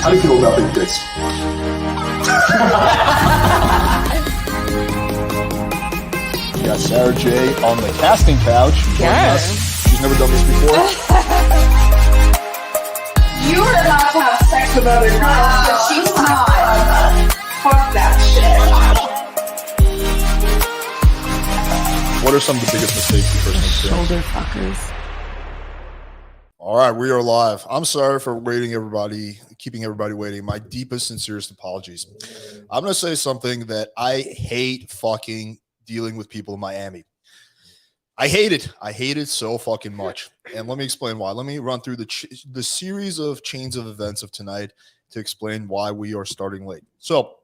How do you feel about big dicks? We got Sarah J on the casting couch. Yes. She's never done this before. You are allowed to have sex with other girls, but she's not. Fuck that shit. What are some of the biggest mistakes you personally made? Shoulder fuckers. All right, we are live. I'm sorry for keeping everybody waiting. My deepest, sincerest apologies. I'm going to say something that I hate fucking dealing with people in Miami. I hate it. I hate it so fucking much. And let me explain why. Let me run through the series of chains of events of tonight to explain why we are starting late. So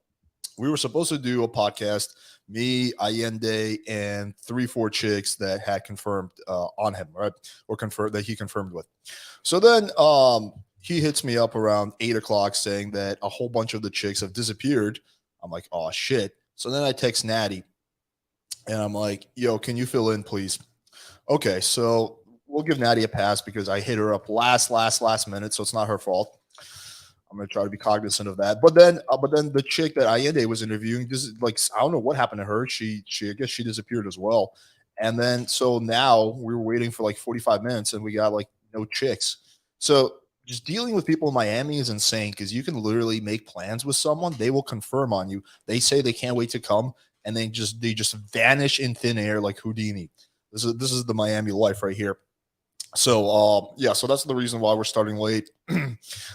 we were supposed to do a podcast, me, Allende, and 3-4 chicks that had confirmed on him, right? Or confirmed that he confirmed with. So then he hits me up around 8 o'clock saying that a whole bunch of the chicks have disappeared. I'm like, oh shit. So then I text Natty and I'm like, yo, can you fill in, please? Okay, so we'll give Natty a pass because I hit her up last minute, so it's not her fault. I'm gonna try to be cognizant of that. But then the chick that Allende was interviewing, this is like, I don't know what happened to her. She I guess she disappeared as well. And then so now we were waiting for like 45 minutes and we got like no chicks. So just dealing with people in Miami is insane because you can literally make plans with someone. They will confirm on you. They say they can't wait to come, and they just vanish in thin air like Houdini. This is the Miami life right here. So yeah, so that's the reason why we're starting late.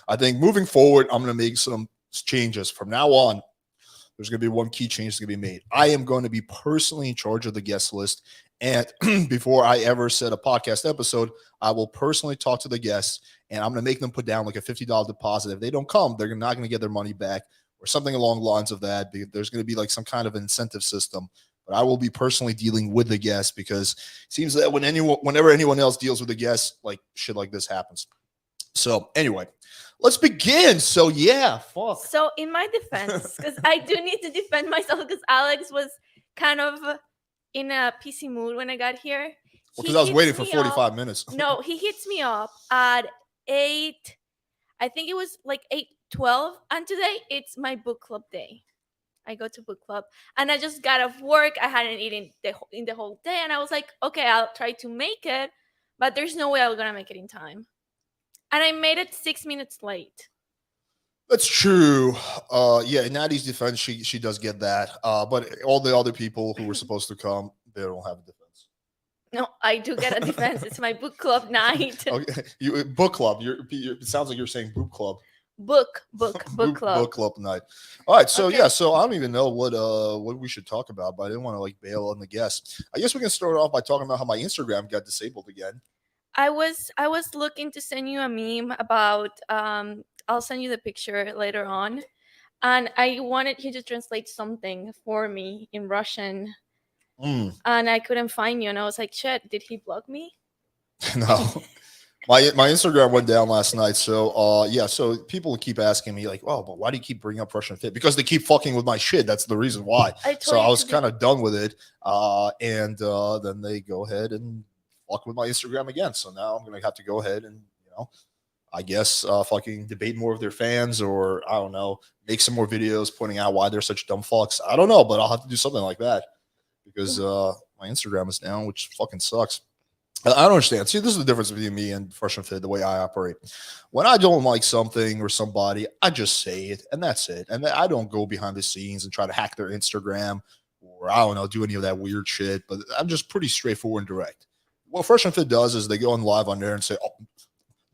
I think moving forward, I'm going to make some changes. From now on, there's going to be one key change that's going to be made. I am going to be personally in charge of the guest list. And before I ever set a podcast episode, I will personally talk to the guests and I'm going to make them put down like a $50 deposit. If they don't come, they're not going to get their money back or something along the lines of that. There's going to be like some kind of incentive system. But I will be personally dealing with the guests because it seems that whenever anyone else deals with the guests, like shit like this happens. So anyway, let's begin. So yeah, fuck. So in my defense, because I do need to defend myself because Alex was kind of in a PC mood when I got here. Well, because I was waiting for 45 minutes. No, he hits me up at 8. I think it was like 8:12. And today it's my book club day. I go to book club and I just got off work. I hadn't eaten in the whole day. And I was like, okay, I'll try to make it, but there's no way I'm going to make it in time. And I made it 6 minutes late. That's true. Yeah, in Natty's defense, she does get that. But all the other people who were supposed to come, they don't have a defense. No, I do get a defense. It's my book club night. Okay, book club. It sounds like you're saying book club. Book club. Book club night. All right, so Okay. yeah, so I don't even know what we should talk about, but I didn't want to like bail on the guests. I guess we can start off by talking about how my Instagram got disabled again. I was looking to send you a meme about I'll send you the picture later on, and I wanted you to translate something for me in Russian, and I couldn't find you, and I was like, shit, did he block me? No. My Instagram went down last night, so yeah. So people keep asking me like, "Oh, but why do you keep bringing up Russian Fit?" Because they keep fucking with my shit. That's the reason why. So I was kind of done with it, and then they go ahead and fuck with my Instagram again. So now I'm gonna have to go ahead and I guess fucking debate more of their fans, or I don't know, make some more videos pointing out why they're such dumb fucks. I don't know, but I'll have to do something like that because my Instagram is down, which fucking sucks. I don't understand. See, this is the difference between me and Fresh and Fit, the way I operate. When I don't like something or somebody, I just say it, and that's it. And I don't go behind the scenes and try to hack their Instagram or, I don't know, do any of that weird shit. But I'm just pretty straightforward and direct. What Fresh and Fit does is they go on live on there and say, oh,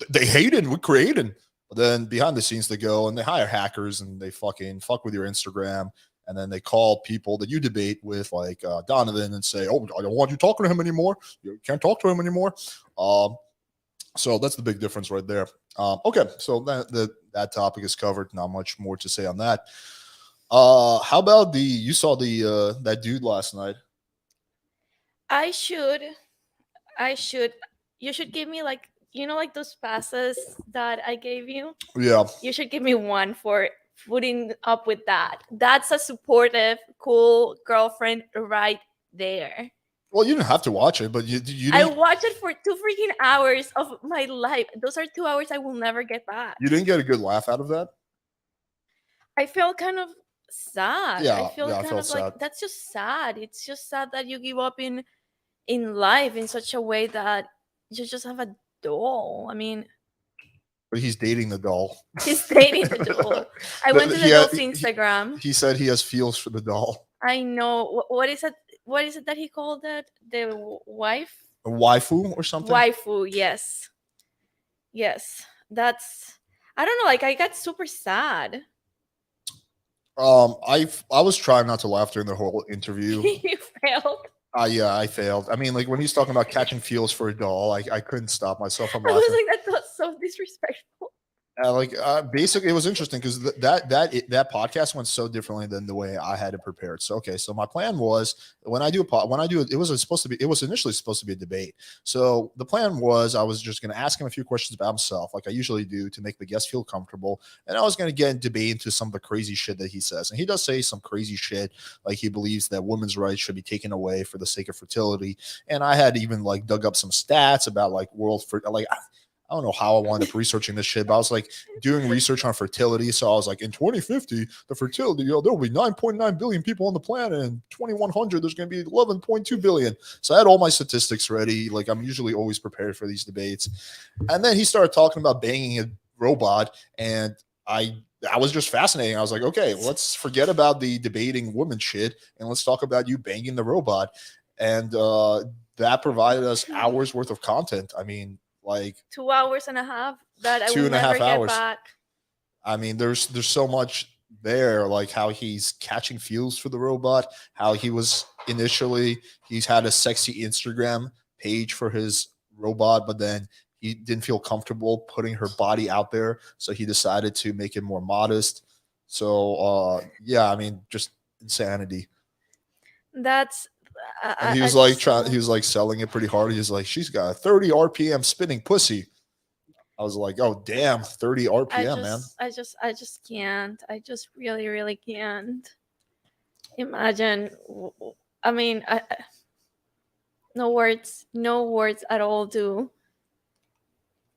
they hated, we created. But then behind the scenes, they go and they hire hackers and they fucking fuck with your Instagram. And then they call people that you debate with, like Donovan, and say, "Oh, I don't want you talking to him anymore. You can't talk to him anymore." So that's the big difference right there. Okay, so that topic is covered. Not much more to say on that. How about you saw that dude last night? I should. You should give me like those passes that I gave you. Yeah. You should give me one for putting up with that. That's a supportive, cool girlfriend right there. Well, you didn't have to watch it, but you didn't. I watched it for 2 freaking hours of my life. Those are 2 hours I will never get back. You didn't get a good laugh out of that? I feel kind of sad. I Yeah, feel yeah, I kind felt of like sad. that's just sad. It's just sad that you give up in life in such a way that you just have a doll. I mean, But he's dating the doll. he's dating the doll. I went to he, the had, doll's Instagram. he said he has feels for the doll. I know what is it? What is it that he called it? The wife, A waifu or something? waifu. Yes, yes. That's. I don't know. Like I got super sad. I was trying not to laugh during the whole interview. You failed. Yeah, I failed. I mean, like when he's talking about catching feels for a doll, I couldn't stop myself from I was laughing. like, that was so disrespectful. Basically, it was interesting because that podcast went so differently than the way I had it prepared. So okay, so my plan was it was supposed to be, it was initially supposed to be a debate. So the plan was I was just going to ask him a few questions about himself, like I usually do, to make the guest feel comfortable, and I was going to get in debate into some of the crazy shit that he says, and he does say some crazy shit, like he believes that women's rights should be taken away for the sake of fertility, and I had even like dug up some stats about like world for like. I don't know how I wound up researching this shit, but I was like doing research on fertility. So I was like, in 2050, the fertility, there will be 9.9 billion people on the planet, and 2100, there's going to be 11.2 billion. So I had all my statistics ready. Like I'm usually always prepared for these debates. And then he started talking about banging a robot, and I was just fascinating. I was like, okay, let's forget about the debating woman shit, and let's talk about you banging the robot. And that provided us hours worth of content. I mean, like 2 hours and a half that I two will and a never half get hours. back. I mean, there's so much there, like how he's catching feels for the robot, how he's had a sexy Instagram page for his robot, but then he didn't feel comfortable putting her body out there, so he decided to make it more modest. So yeah, I mean, just insanity. That's And he I was like just he was like selling it pretty hard. He's like, she's got a 30 RPM spinning pussy. I was like, oh damn, 30 RPM, man. I just can't. I just really can't imagine. I mean, no words, no words at all. Do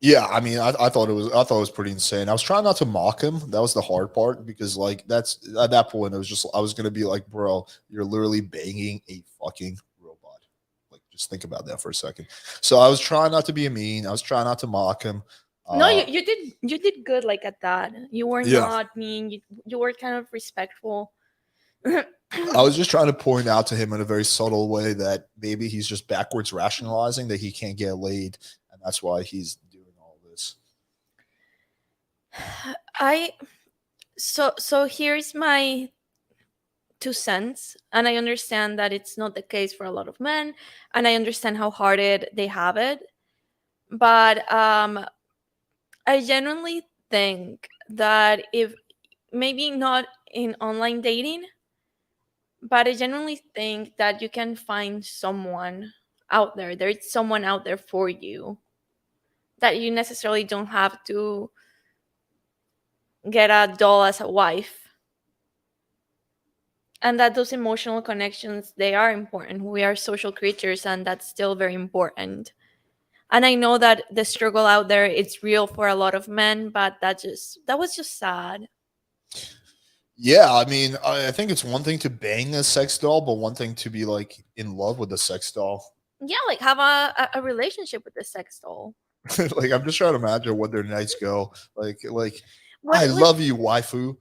Yeah, I mean, I thought it was pretty insane. I was trying not to mock him. That was the hard part because like that's at that point it was just I was gonna be like, bro, you're literally banging a fucking robot. Like, just think about that for a second. So I was trying not to be mean. I was trying not to mock him. no, you did good. Like at that, you were Yeah, not mean. You were kind of respectful. I was just trying to point out to him in a very subtle way that maybe he's just backwards rationalizing that he can't get laid, and that's why he's doing all this. I so here's my 2 cents, and I understand that it's not the case for a lot of men, and I understand how hard they have it, but I genuinely think that if maybe not in online dating, but I genuinely think that you can find someone out there. There's someone out there for you that you necessarily don't have to get a doll as a wife. And that those emotional connections, they are important. We are social creatures, and that's still very important. And I know that the struggle out there, it's real for a lot of men, but that was just sad. Yeah, I mean, I think it's one thing to bang a sex doll, but one thing to be like in love with a sex doll. Yeah, like have a relationship with the sex doll. Like, I'm just trying to imagine what their nights go. Like, What I like love you, waifu.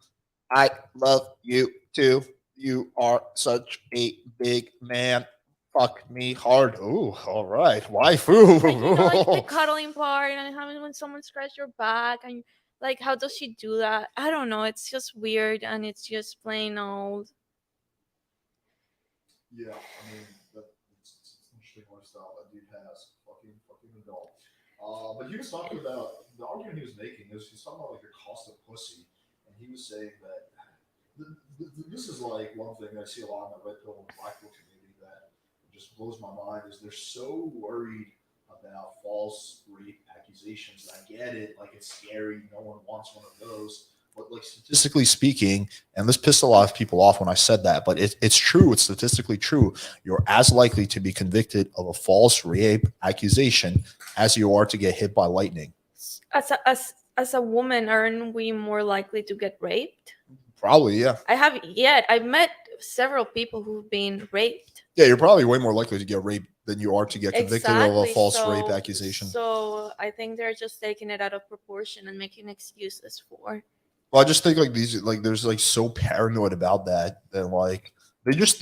I love you too. You are such a big man. Fuck me hard. Ooh, all right, waifu. like the cuddling part and having when someone scratches your back and like how does she do that? I don't know. It's just weird and it's just plain old. Yeah, I mean, it's an interesting lifestyle that dude has. Fucking adult. But he was talking about the argument he was making is he's talking about like the cost of pussy, and he was saying that this is like one thing that I see a lot in the red pill and black pill community that just blows my mind is they're so worried about false rape accusations. I get it, like it's scary. No one wants one of those. But like statistically speaking, and this pissed a lot of people off when I said that, but it's true. It's statistically true. You're as likely to be convicted of a false rape accusation as you are to get hit by lightning. As a woman, aren't we more likely to get raped? Probably, yeah. I haven't yet. I've met several people who've been raped. Yeah, you're probably way more likely to get raped than you are to get convicted of a Exactly. false rape So, accusation. so I think they're just taking it out of proportion and making excuses for. Well, I just think like these, like there's like so paranoid about that like they just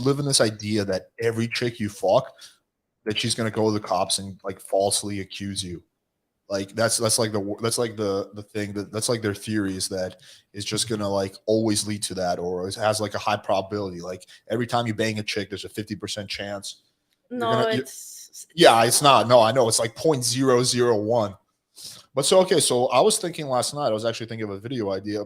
live in this idea that every chick you fuck, that she's gonna go to the cops and like falsely accuse you. Like that's like the thing that's like their theory is that is just gonna like always lead to that, or it has like a high probability. Like every time you bang a chick, there's a 50% chance you're No, gonna. it's Yeah, it's not. No, I know it's like 0.001. But so okay, so I was thinking last night. I was actually thinking of a video idea.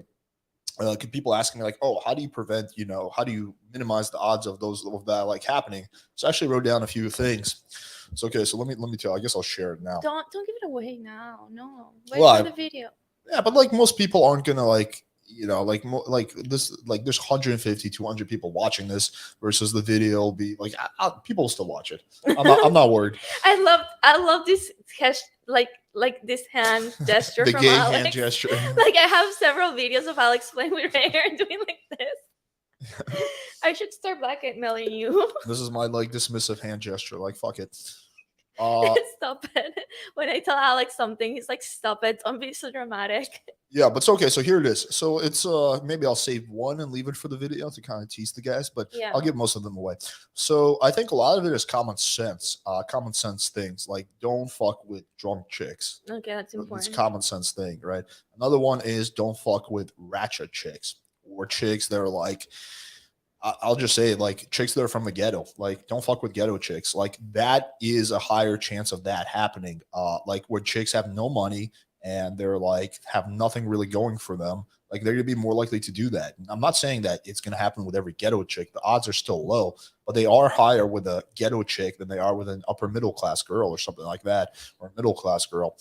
People asking me like, "Oh, how do you prevent? How do you minimize the odds of that like happening?" So I actually wrote down a few things. So okay, so let me tell. I guess I'll share it now. don't give it away now. No, wait Well, for the video. Yeah, but like most people aren't gonna like like this like there's 150 200 people watching this versus the video will be like people will still watch it. I'm not worried. I love this like this hand gesture The from gay Alex. hand gesture. Like I have several videos of Alex playing with her hair and doing like this. I should start blackmailing you. This is my like dismissive hand gesture. Like fuck it. Stop it. When I tell Alex something, he's like, "Stop it! Don't be so dramatic." Yeah, but it's okay. So here it is. So it's maybe I'll save one and leave it for the video to kind of tease the guys, but Yeah. I'll give most of them away. So I think a lot of it is common sense things like don't fuck with drunk chicks. Okay, that's important. It's a common sense thing, right? Another one is don't fuck with ratchet chicks or chicks that are like I'll just say it, like chicks that are from the ghetto. Like, don't fuck with ghetto chicks. Like, that is a higher chance of that happening. Like where chicks have no money and they're like have nothing really going for them. Like, they're gonna be more likely to do that. I'm not saying that it's gonna happen with every ghetto chick. The odds are still low, but they are higher with a ghetto chick than they are with an upper middle class girl or something like that, or a middle class girl.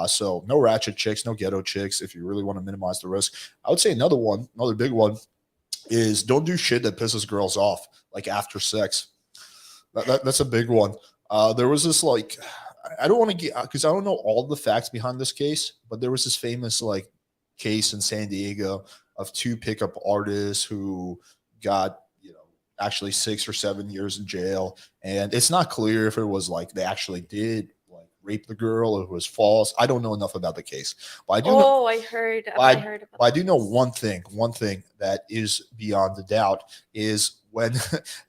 So no ratchet chicks, no ghetto chicks. If you really want to minimize the risk, I would say another big one is don't do shit that pisses girls off, like after sex. That's a big one. There was this like, I don't want to get because I don't know all the facts behind this case, but there was this famous like case in San Diego of two pickup artists who got actually 6 or 7 years in jail, and it's not clear if it was like they actually did like rape the girl or it was false. I don't know enough about the case, but I do know. I heard about I do know one thing that is beyond the doubt is when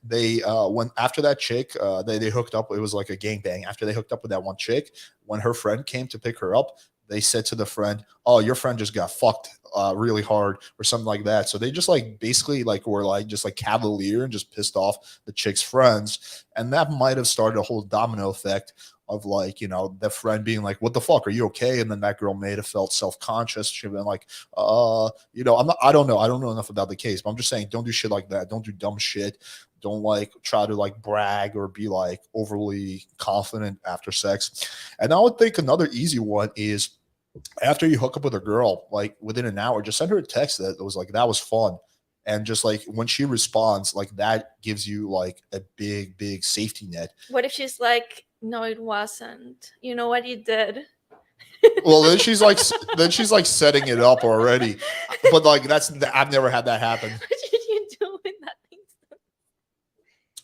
when after that chick they hooked up. It was like a gangbang. After they hooked up with that one chick, when her friend came to pick her up, they said to the friend, "Oh, your friend just got fucked really hard," or something like that. So they just like basically like were like just like cavalier and just pissed off the chick's friends, and that might have started a whole domino effect of like the friend being like, "What the fuck, are you okay?" And then that girl may have felt self-conscious. She'd been like, I don't know enough about the case, but I'm just saying, don't do shit like that. Don't do dumb shit. Don't like try to like brag or be like overly confident after sex. And I would think another easy one is after you hook up with a girl, like within an hour, just send her a text that was like, "That was fun." And just like when she responds, like that gives you like a big safety net. What if she's like, "No, it wasn't. You know what you did." Well, then she's like setting it up already. But like I've never had that happen. What did you do with that thing?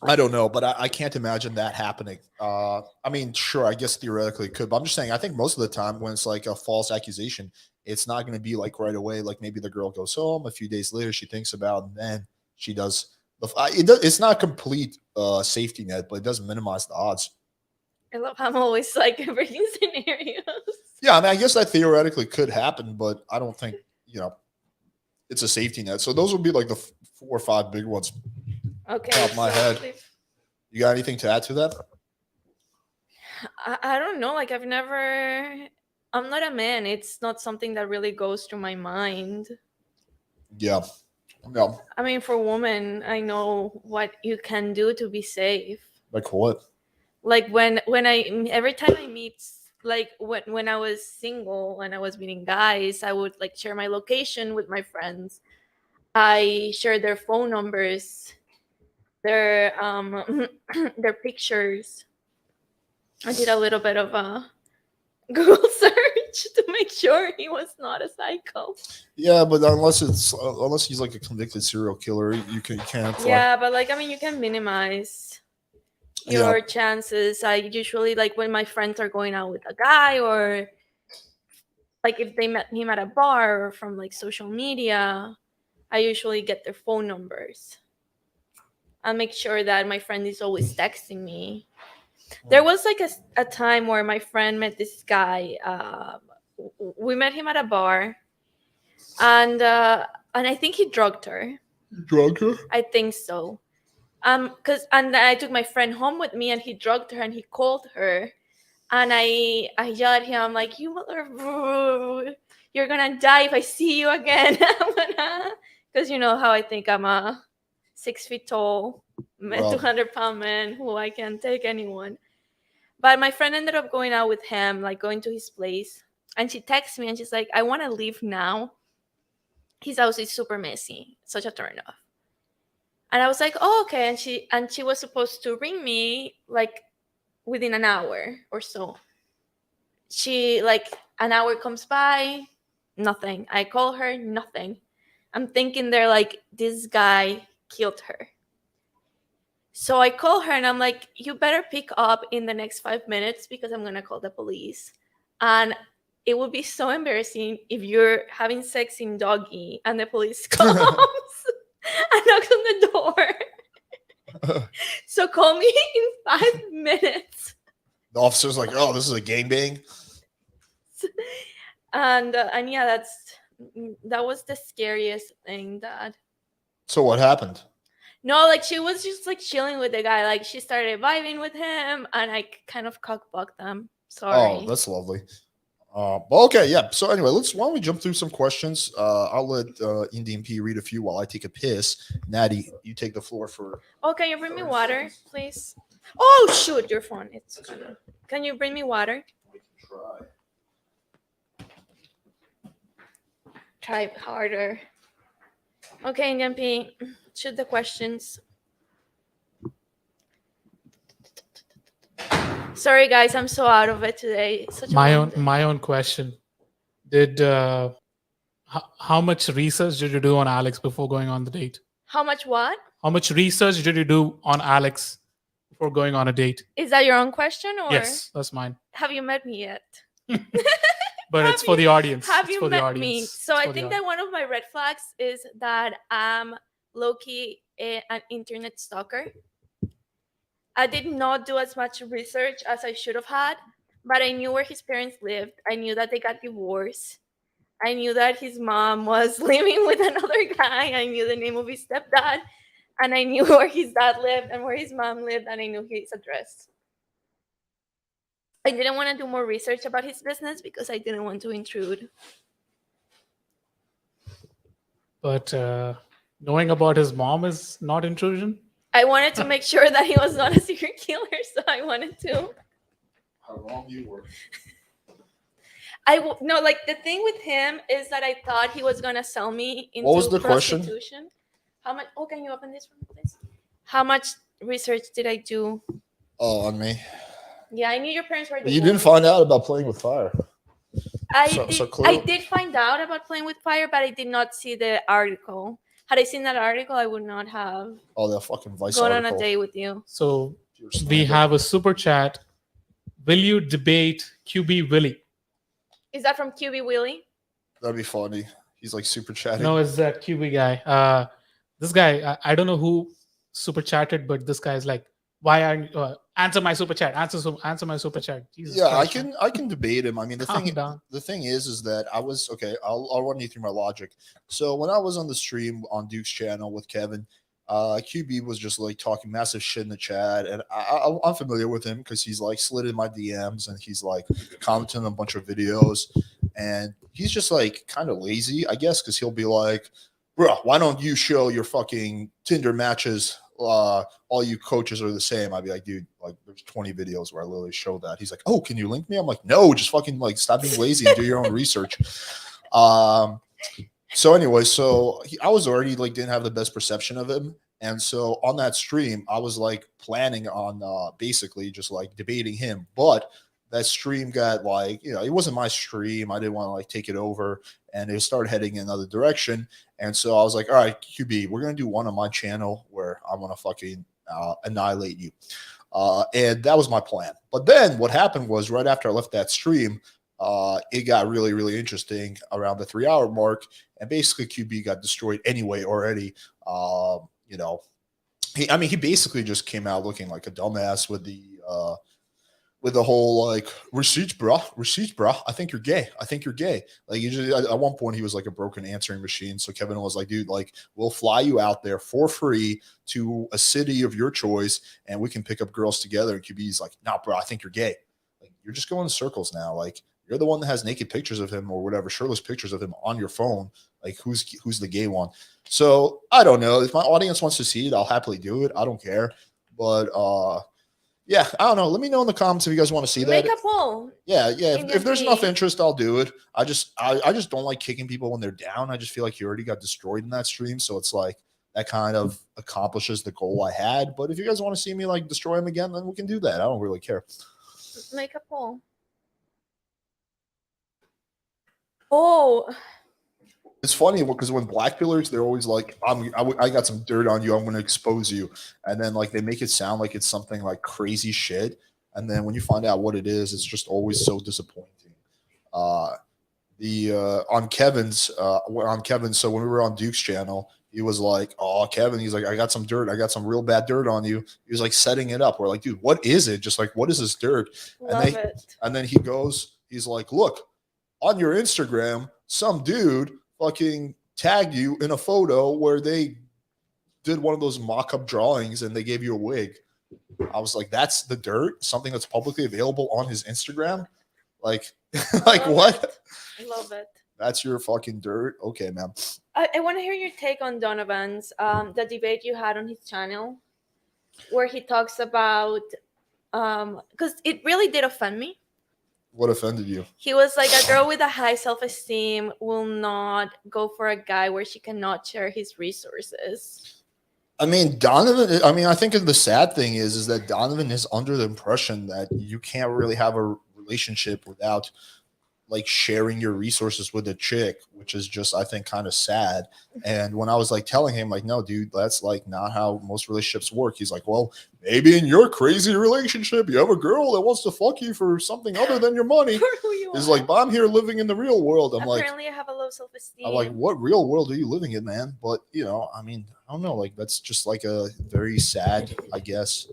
I don't know, but I can't imagine that happening. I mean, sure, I guess theoretically it could, but I'm just saying, I think most of the time when it's like a false accusation, it's not going to be like right away. Like maybe the girl goes home, a few days later, she thinks about, it, and then she does. It's not complete safety net, but it does minimize the odds. I love how I'm always like breaking scenarios. Yeah, I mean, I guess that theoretically could happen, but I don't think it's a safety net. So those would be like the 4 or 5 big ones. Okay. Top of my head. You got anything to add to that? I don't know. Like I'm not a man. It's not something that really goes through my mind. Yeah. No. I mean, for women, I know what you can do to be safe. Like what? Like when I every time I meet, like when I was single and I was meeting guys, I would like share my location with my friends. I shared their phone numbers, their their pictures. I did a little bit of a Google search. research to make sure he was not a psycho. Yeah, but unless he's like a convicted serial killer, you can't. Yeah, but like I mean, you can minimize Yeah. your chances. I usually like when my friends are going out with a guy, or like if they met him at a bar or from like social media, I usually get their phone numbers. I'll make sure that my friend is always texting me. There was like a time where my friend met this guy. We met him at a bar, and I think he drugged her. Drug her? I think so. And I took my friend home with me, and he drugged her, and he called her, and I yelled at him, I'm like, you mother, you're gonna die if I see you again. Because you know how I think I'm a 6 feet tall, Wow. 200-pound man who I can take anyone. But my friend ended up going out with him, like going to his place, and she texts me and she's like, I want to leave now. His house is super messy, such a turn off. And I was like, oh, okay. And she was supposed to ring me like within an hour or so. She like an hour comes by, nothing. I call her, nothing. I'm thinking they're like, this guy killed her. So I call her and I'm like, you better pick up in the next 5 minutes because I'm gonna call the police. And it would be so embarrassing if you're having sex in doggy and the police comes and knocks on the door. So call me in 5 minutes. The officer's like, oh, this is a gangbang. And yeah, that was the scariest thing that. So what happened? No, like she was just like chilling with the guy. Like she started vibing with him, and I kind of cockblocked them. Sorry. Oh, that's lovely. Okay, yeah. So anyway, why don't we jump through some questions? I'll let Indian P read a few while I take a piss. Natty, you take the floor for. Oh, can you bring me water, please? Oh shoot, your phone. Can you bring me water? We can try. Try harder. Okay, Indian P, shoot the questions. Sorry, guys, I'm so out of it today. My own question. Did how much research did you do on Alex before going on the date? How much what? How much research did you do on Alex before going on a date? Is that your own question, or yes, that's mine. Have you met me yet? But it's for the audience. Have you met me? So I think that one of my red flags is that I'm low-key an internet stalker. I did not do as much research as I should have had, but I knew where his parents lived. I knew that they got divorced. I knew that his mom was living with another guy. I knew the name of his stepdad, and I knew where his dad lived and where his mom lived, and I knew his address. I didn't want to do more research about his business because I didn't want to intrude. But knowing about his mom is not intrusion? I wanted to make sure that he was not a serial killer, so I wanted to. How wrong you were. No, like the thing with him is that I thought he was gonna sell me into what was the prostitution. Question? How much? Oh, can you open this for me, please? How much research did I do? Oh, on me. Yeah, I knew your parents were. You didn't find out about playing with fire. I did find out about playing with fire, but I did not see the article. Had I seen that article, I would not have. Oh, that fucking Vice gone article. on a date with you. So we have a super chat. Will you debate QB Willie? Is that from QB Willie? That'd be funny. He's like super chatting. No, it's that QB guy. This guy, I don't know who super chatted, but this guy is like, why aren't answer my super chat? Answer my super chat. Jesus yeah, Christ, I can debate him. I mean, the thing is that I was okay. I'll run you through my logic. So when I was on the stream on Duke's channel with Kevin, QB was just like talking massive shit in the chat, and I'm familiar with him because he's like slid in my DMs and he's like commenting on a bunch of videos, and he's just like kind of lazy, I guess, because he'll be like, bro, why don't you show your fucking Tinder matches? All you coaches are the same. I'd be like, dude, like there's 20 videos where I literally show that. He's like, oh, can you link me? I'm like, no, just fucking like stop being lazy and do your own research. So anyway, I was already like didn't have the best perception of him, and so on that stream I was like planning on basically just like debating him, but that stream got like, it wasn't my stream. I didn't want to like take it over, and it started heading in another direction. And so I was like, all right, QB, we're gonna do one on my channel where I'm gonna fucking annihilate you. And that was my plan. But then what happened was right after I left that stream, it got really, really interesting around the 3 hour mark, and basically QB got destroyed anyway already. You know, he basically just came out looking like a dumbass with the whole like receipts, bro. I think you're gay. I think you're gay. Like usually at one point he was like a broken answering machine. So Kevin was like, dude, like we'll fly you out there for free to a city of your choice, and we can pick up girls together. And QB's like, nah, bro, I think you're gay. Like you're just going in circles now. Like you're the one that has naked pictures of him or whatever, shirtless pictures of him on your phone. Like who's the gay one? So I don't know. If my audience wants to see it, I'll happily do it. I don't care. But yeah, I don't know. Let me know in the comments if you guys want to see that. Make a poll. Yeah. in If there's your enough feed. interest, I'll do it. I just don't like kicking people when they're down. I just feel like you already got destroyed in that stream, so it's like that kind of accomplishes the goal I had. But if you guys want to see me like destroy him again, then we can do that. I don't really care. Make a poll. Oh, It's funny because when black pillars, they're always like, I got some dirt on you. I'm going to expose you. And then like they make it sound like it's something like crazy shit. And then when you find out what it is, it's just always so disappointing. On Kevin's, so when we were on Duke's channel, he was like, oh, Kevin, he's like, I got some dirt. I got some real bad dirt on you. He was like setting it up. We're like, dude, what is it? Just like, what is this dirt? love it. And then he's like, look, on your Instagram, some dude fucking tagged you in a photo where they did one of those mock-up drawings and they gave you a wig. I was like, that's the dirt? Something that's publicly available on his Instagram? Like, like Love what? it. I love it. That's your fucking dirt? Okay, man. I want to hear your take on Donovan's the debate you had on his channel, where he talks about because it really did offend me. What offended you? He was like, a girl with a high self-esteem will not go for a guy where she cannot share his resources. I mean, Donovan, I think the sad thing is that Donovan is under the impression that you can't really have a relationship without like sharing your resources with a chick, which is just, I think, kind of sad. And when I was like telling him like, no, dude, that's like not how most relationships work. He's like, well, maybe in your crazy relationship, you have a girl that wants to fuck you for something other than your money. For who you He's are. like, but I'm here living in the real world. Apparently I have a low self-esteem. I'm like, what real world are you living in, man? But I mean, I don't know. Like, that's just like a very sad, I guess.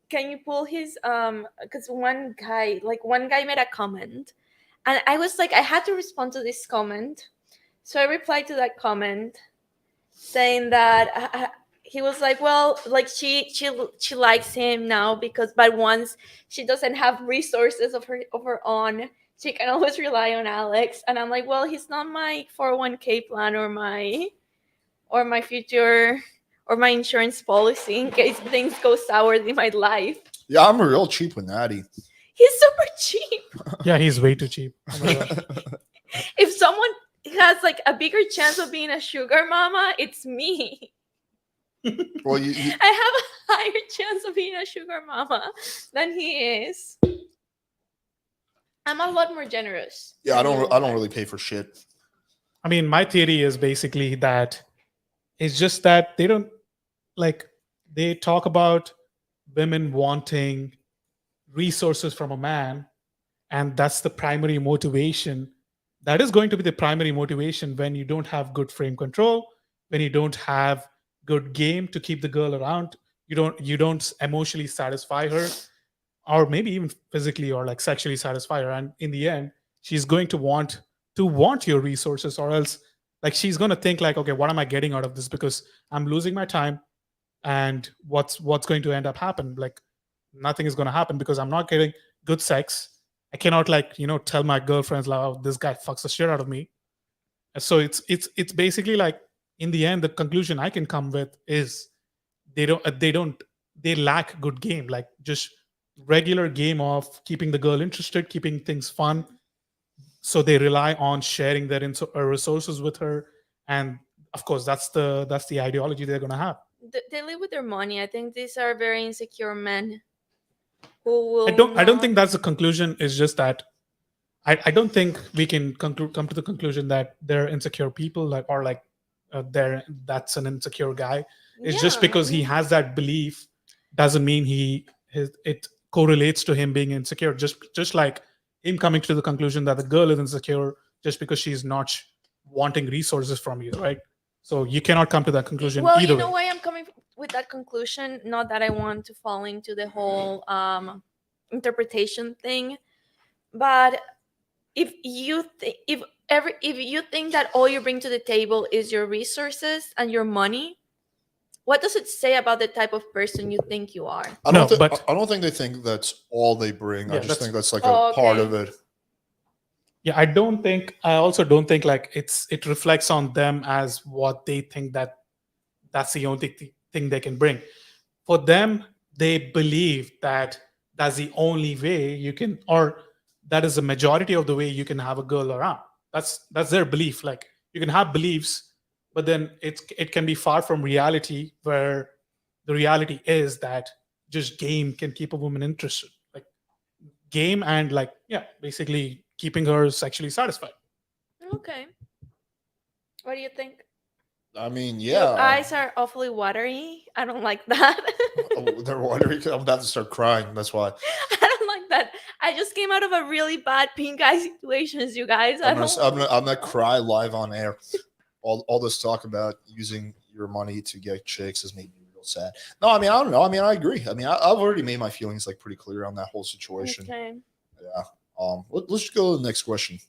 Can you pull his because one guy made a comment, and I was like, I had to respond to this comment, so I replied to that comment saying that he was like, well, like she likes him now but once she doesn't have resources of her own, she can always rely on Alex. And I'm like, well, he's not my 401k plan or my future or my insurance policy in case things go sour in my life. Yeah, I'm real cheap with Natty. He's super cheap. Yeah, he's way too cheap. Oh my God. If someone has like a bigger chance of being a sugar mama, it's me. Well, I have a higher chance of being a sugar mama than he is. I'm a lot more generous. yeah, I than you don't are. really pay for shit. I mean, my theory is basically that it's just that they don't like, they talk about women wanting resources from a man, and that's the primary motivation. That is going to be the primary motivation when you don't have good frame control, when you don't have good game to keep the girl around, you don't emotionally satisfy her, or maybe even physically or like sexually satisfy her, and in the end she's going to want your resources, or else like she's going to think like, okay, what am I getting out of this? Because I'm losing my time, and what's going to end up happen? Like nothing is going to happen because I'm not getting good sex. I cannot like tell my girlfriends like, oh, this guy fucks the shit out of me. And so it's basically like, in the end, the conclusion I can come with is they lack good game, like just regular game of keeping the girl interested, keeping things fun. So they rely on sharing their resources with her, and of course that's the ideology they're going to have. They live with their money. I think these are very insecure men who will I don't not. think that's the conclusion. It's just that I don't think we can come to the conclusion that they're insecure people, like, or like that's an insecure guy. It's just Yeah, because he has that belief doesn't mean it correlates to him being insecure. Just like him coming to the conclusion that the girl is insecure just because she's not wanting resources from you, right? So you cannot come to that conclusion well, either you know way. why I'm coming with that conclusion. Not that I want to fall into the whole interpretation thing, but if you think that all you bring to the table is your resources and your money, what does it say about the type of person you think you are? No, but I don't think they think that's all they bring. I yeah, just that's think that's like a Oh, part okay. of it. yeah. I also don't think like it reflects on them as what they think that's the only thing they can bring. For them, they believe that that's the only way you can, or that is the majority of the way you can have a girl around. That's their belief. Like, you can have beliefs, but then it can be far from reality, where the reality is that just game can keep a woman interested. Like, game and, like, yeah, basically keeping her sexually satisfied. Okay. What do you think? I mean, Your yeah. eyes are awfully watery. I don't like that. Oh, they're wondering. I'm about to start crying. That's why I don't like that. I just came out of a really bad pink eye situations, you guys. I don't. I'm gonna cry live on air. All this talk about using your money to get chicks has made me real sad. No, I mean, I don't know. I mean, I agree. I mean, I've already made my feelings like pretty clear on that whole situation. Okay. Yeah. Let's just go to the next question.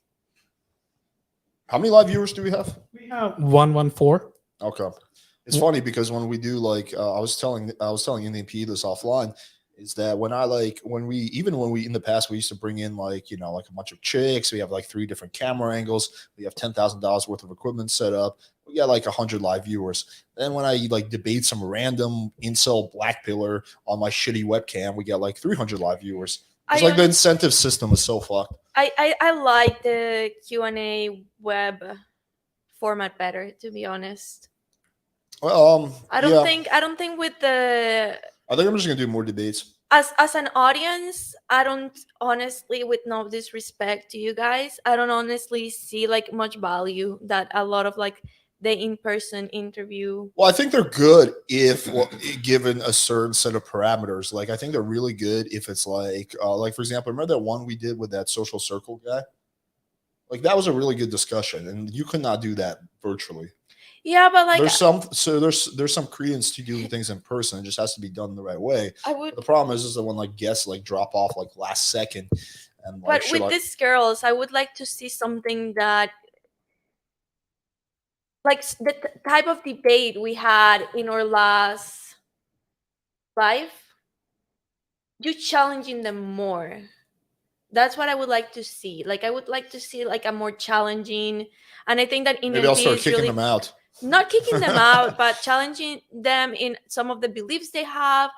How many live viewers do we have? We have 114. Okay. It's funny because when we do like I was telling Indian P this offline, is that when we in the past we used to bring in like like a bunch of chicks. We have like 3 different camera angles. We have $10,000 worth of equipment set up. We got like 100 live viewers. Then when I like debate some random incel black pillar on my shitty webcam, we got like 300 live viewers. It's I like the honest- incentive system is so fucked. I like the Q&A web format better, to be honest. Well, I don't think with the I think I'm just gonna do more debates. as an audience, I don't honestly, with no disrespect to you guys, I don't honestly see like much value that a lot of like the in-person interview. Well, I think they're good if given a certain set of parameters. Like I think they're really good if it's like for example, remember that one we did with that social circle guy? Like that was a really good discussion, and you could not do that virtually. Yeah, but like There's some credence to doing things in person. It just has to be done the right way. I would, The problem is that when like guests like drop off like last second, and like but shit with like these girls, I would like to see something that like the type of debate we had in our last life, you challenging them more. That's what I would like to see. Like I would like to see like a more challenging, and I think that in maybe I'll NP start is kicking really them out. not kicking them out, but challenging them in some of the beliefs they have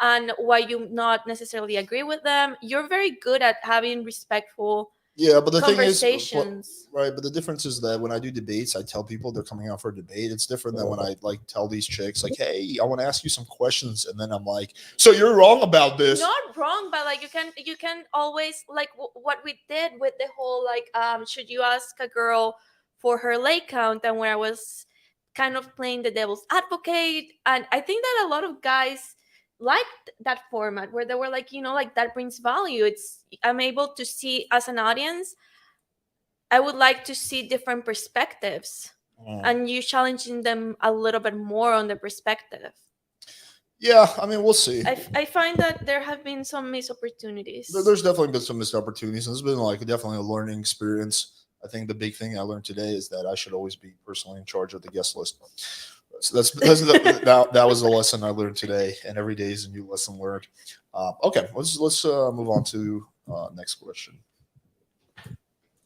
and why you not necessarily agree with them. You're very good at having respectful Yeah, but the thing is, conversations. right? But the difference is that when I do debates, I tell people they're coming out for a debate. It's different than when I like tell these chicks, like, "Hey, I want to ask you some questions," and then I'm like, "So you're wrong about this." Not wrong, but like you can always like what we did with the whole like should you ask a girl for her leg count, and where I was kind of playing the devil's advocate, and I think that a lot of guys liked that format where they were like, like that brings value. It's I'm able to see as an audience, I would like to see different perspectives, and you challenging them a little bit more on the perspective. Yeah, I mean, we'll see. I find that there have been some missed opportunities. There's definitely been some missed opportunities, and it's been like definitely a learning experience. I think the big thing I learned today is that I should always be personally in charge of the guest list. So that was a lesson I learned today, and every day is a new lesson learned. Okay, let's move on to next question.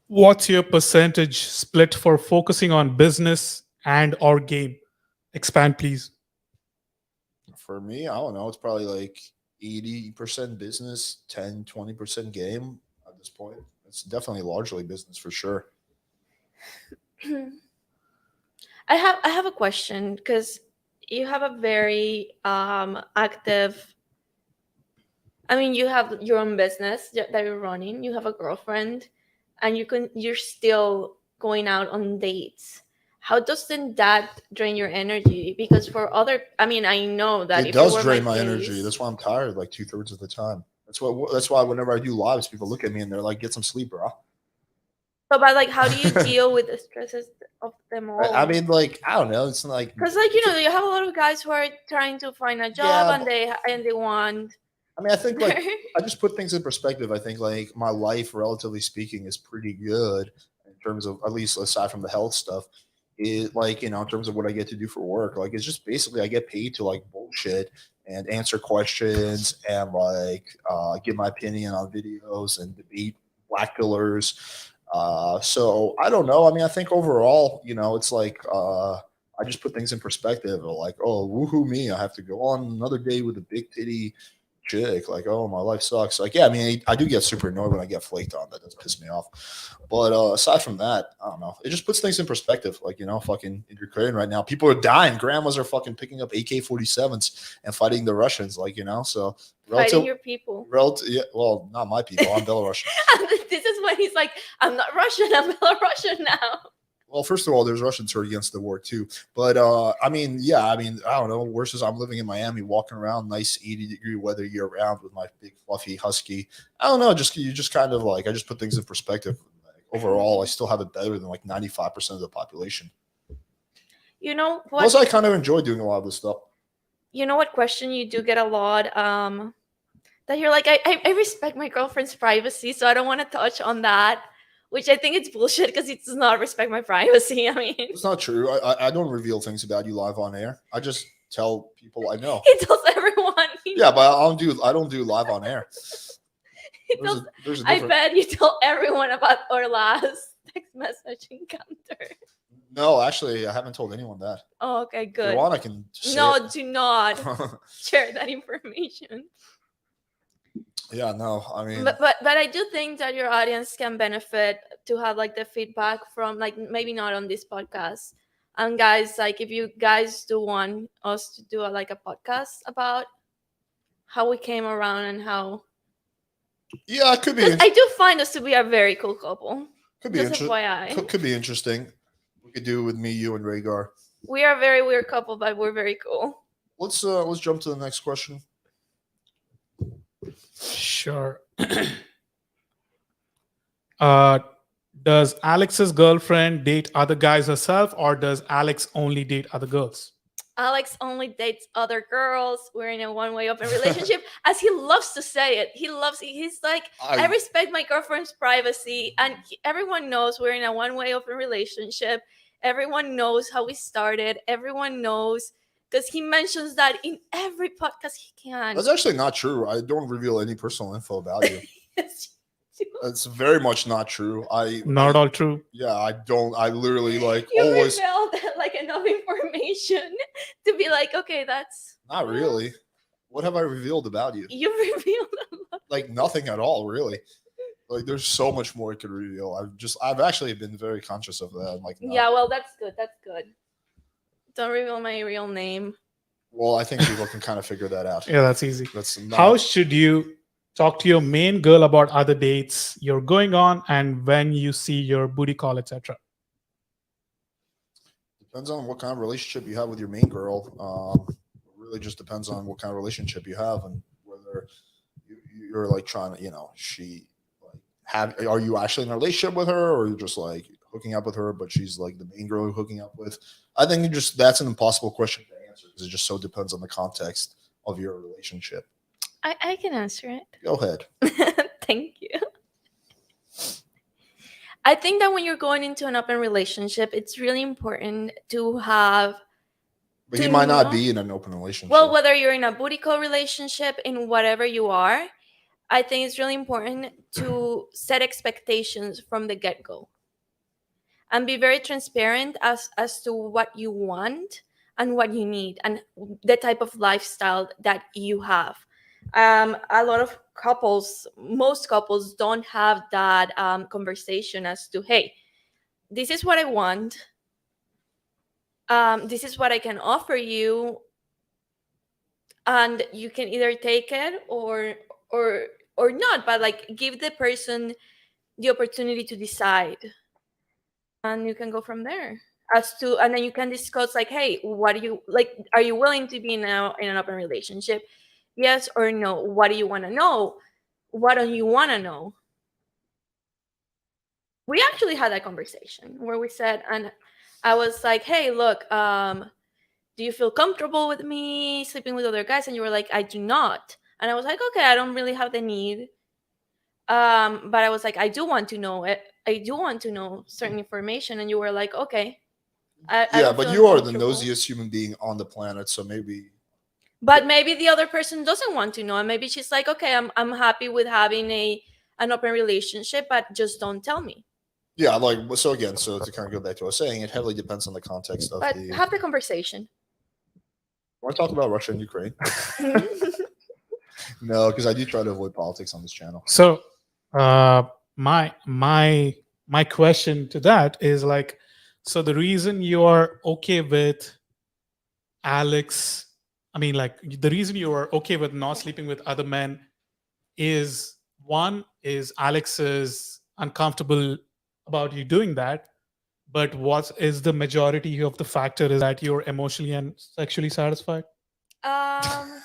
What's your percentage split for focusing on business and or game? Expand, please. For me, I don't know. It's probably like 80% business, 10-20% game at this point. It's definitely largely business for sure. I have a question because you have a very active I mean, you have your own business that you're running. You have a girlfriend, and you're still going out on dates. How doesn't that drain your energy? Because for other, I mean, I know that It if it does were my drain my energy. case, That's why I'm tired like 2/3 of the time. That's why whenever I do lives, people look at me and they're like, "Get some sleep, bro." but like, how do you deal with the stresses of them I all? mean, like, I don't know. It's like, Because like you have a lot of guys who are trying to find a job, yeah. and they want. I mean, I think like I just put things in perspective. I think like my life, relatively speaking, is pretty good in terms of, at least aside from the health stuff. It like, in terms of what I get to do for work. Like, it's just basically I get paid to like bullshit and answer questions and like give my opinion on videos and debate black pillars. So I don't know. I mean, I think overall, it's like I just put things in perspective. Like, oh, woohoo me! I have to go on another day with a big titty chick. Like, oh, my life sucks. Like, yeah, I mean, I do get super annoyed when I get flaked on. That does piss me off. But aside from that, I don't know. It just puts things in perspective. Like, fucking in Ukraine right now, people are dying. Grandmas are fucking picking up AK-47s and fighting the Russians. Like, so Fighting relative, your people. yeah. Well, not my people. I'm Belarusian. This is when he's like, I'm not Russian, I'm Belarusian now. Well, first of all, there's Russians who are against the war too. But I mean, yeah, I mean, I don't know. Worse is I'm living in Miami, walking around nice 80-degree weather year round with my big fluffy husky. I don't know. You just kind of like, I just put things in perspective. Like, overall, I still have it better than like 95% of the population. You know what? Plus, I kind of enjoy doing a lot of this stuff. You know what question you do get a lot? That you're like, I respect my girlfriend's privacy, so I don't want to touch on that. Which I think it's bullshit because it does not respect my privacy. I mean, It's not true. I don't reveal things about you live on air. I just tell people I know. he tells everyone. Yeah, but I don't do live on air. There's a I difference. bet you tell everyone about our last text message encounter. No, actually, I haven't told anyone that. Oh, okay, If good. you want, I can say No, it. do not share that information. Yeah, no, I mean, But I do think that your audience can benefit to have like the feedback from like maybe not on this podcast. And guys, like if you guys do want us to do like a podcast about how we came around and how, yeah, it could be. because I do find us to be a very cool couple. Could be Just interesting. FYI. Could be interesting. We could do it with me, you, and Rhaegar. We are a very weird couple, but we're very cool. Let's jump to the next question. Sure. Does Alex's girlfriend date other guys herself, or does Alex only date other girls? Alex only dates other girls. We're in a one-way open relationship, as he loves to say it. He's like, I respect my girlfriend's privacy, and everyone knows we're in a one-way open relationship. Everyone knows how we started. Everyone knows, because he mentions that in every podcast he can. That's actually not true. I don't reveal any personal info about you. Yes, you do. That's very much not true. Not all true. Yeah, I don't. I literally like You always. revealed like enough information to be like, okay, that's Not really. What have I revealed about you? you revealed a lot. Like nothing at all, really. Like there's so much more I could reveal. I've actually been very conscious of that. I'm like, no. Yeah, well, that's good. That's good. Don't reveal my real name. Well, I think people can kind of figure that out. Yeah, that's easy. That's not, How should you talk to your main girl about other dates you're going on, and when you see your booty call, etc.? depends on what kind of relationship you have with your main girl. It really just depends on what kind of relationship you have and whether you're like trying to, she like are you actually in a relationship with her, or you're just like hooking up with her, but she's like the main girl you're hooking up with? I think that's an impossible question to answer because it just so depends on the context of your relationship. I can answer it. Go ahead. Thank you. I think that when you're going into an open relationship, it's really important to have. But he might not be in an open relationship. Well, whether you're in a booty call relationship, in whatever you are, I think it's really important to set expectations from the get-go and be very transparent as to what you want and what you need and the type of lifestyle that you have. A lot of couples, most couples don't have that conversation as to, hey, this is what I want. This is what I can offer you. And you can either take it or or not, but like give the person the opportunity to decide, and you can go from there. And then you can discuss like, hey, what do you like? Are you willing to be now in an open relationship? Yes or no? What do you want to know? What don't you want to know? We actually had that conversation where we said, and I was like, hey, look, do you feel comfortable with me sleeping with other guys? And you were like, I do not. And I was like, okay, I don't really have the need. But I was like, I do want to know it. I do want to know certain information. And you were like, okay. I Yeah, don't but feel you are the uncomfortable. nosiest human being on the planet, so maybe. But maybe the other person doesn't want to know, and maybe she's like, okay, I'm happy with having an open relationship, but just don't tell me. Yeah, like so again. So to kind of go back to what I was saying, it heavily depends on the context of But the. have the conversation. Want to talk about Russia and Ukraine? No, because I do try to avoid politics on this channel. So, my question to that is like, so the reason you are okay with Alex, I mean, like the reason you are okay with not sleeping with other men is one is Alex is uncomfortable about you doing that, but what is the majority of the factor is that you're emotionally and sexually satisfied. um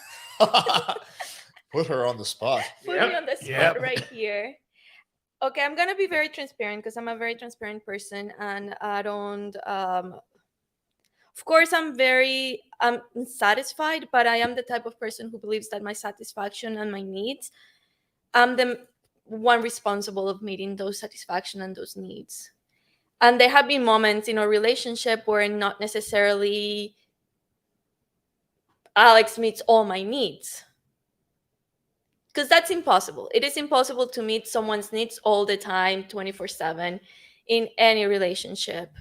Put her on the spot. Put me on the spot Yep. right here. Okay, I'm gonna be very transparent because I'm a very transparent person, and I don't. Of course, I'm satisfied, but I am the type of person who believes that my satisfaction and my needs, I'm the one responsible of meeting those satisfaction and those needs. And there have been moments in our relationship where not necessarily Alex meets all my needs. Because that's impossible. It is impossible to meet someone's needs all the time, 24/7, in any relationship.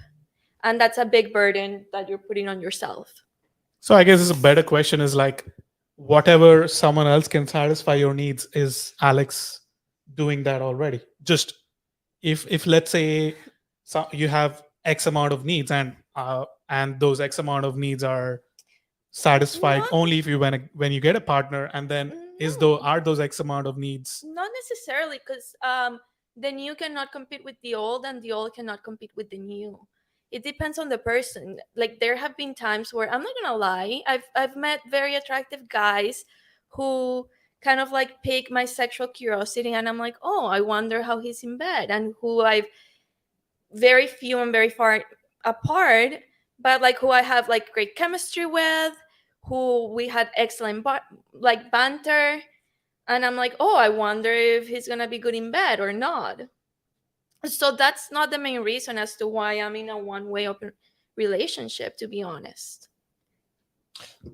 And that's a big burden that you're putting on yourself. So I guess it's a better question is like, whatever someone else can satisfy your needs, is Alex doing that already? Just if let's say you have X amount of needs, and those X amount of needs are satisfied Not- only if you when you get a partner, and then are those X amount of needs? Not necessarily, because the new cannot compete with the old, and the old cannot compete with the new. It depends on the person. Like there have been times where I'm not gonna lie, I've met very attractive guys who kind of like pique my sexual curiosity, and I'm like, oh, I wonder how he's in bed, and who I've very few and very far apart, but like who I have like great chemistry with, who we had excellent like banter, and I'm like, oh, I wonder if he's gonna be good in bed or not. So that's not the main reason as to why I'm in a one-way open relationship, to be honest.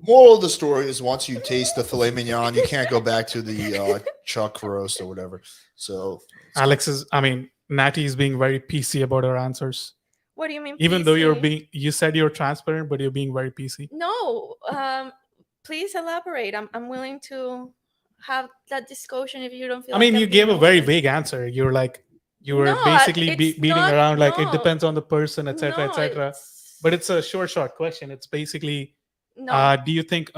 Moral of the story is once you taste the filet mignon, you can't go back to the chuck roast or whatever. So Natty is being very PC about her answers. What do you mean? Even though PC? you said you're transparent, but you're being very PC. No, please elaborate. I'm willing to have that discussion if you don't feel. I mean, like you I'm gave being a very open. vague answer. You're like, you were No, basically it's beating not- around like it no. depends on the person, etc., No, etc. it's- But it's a short question. It's basically, no, do you think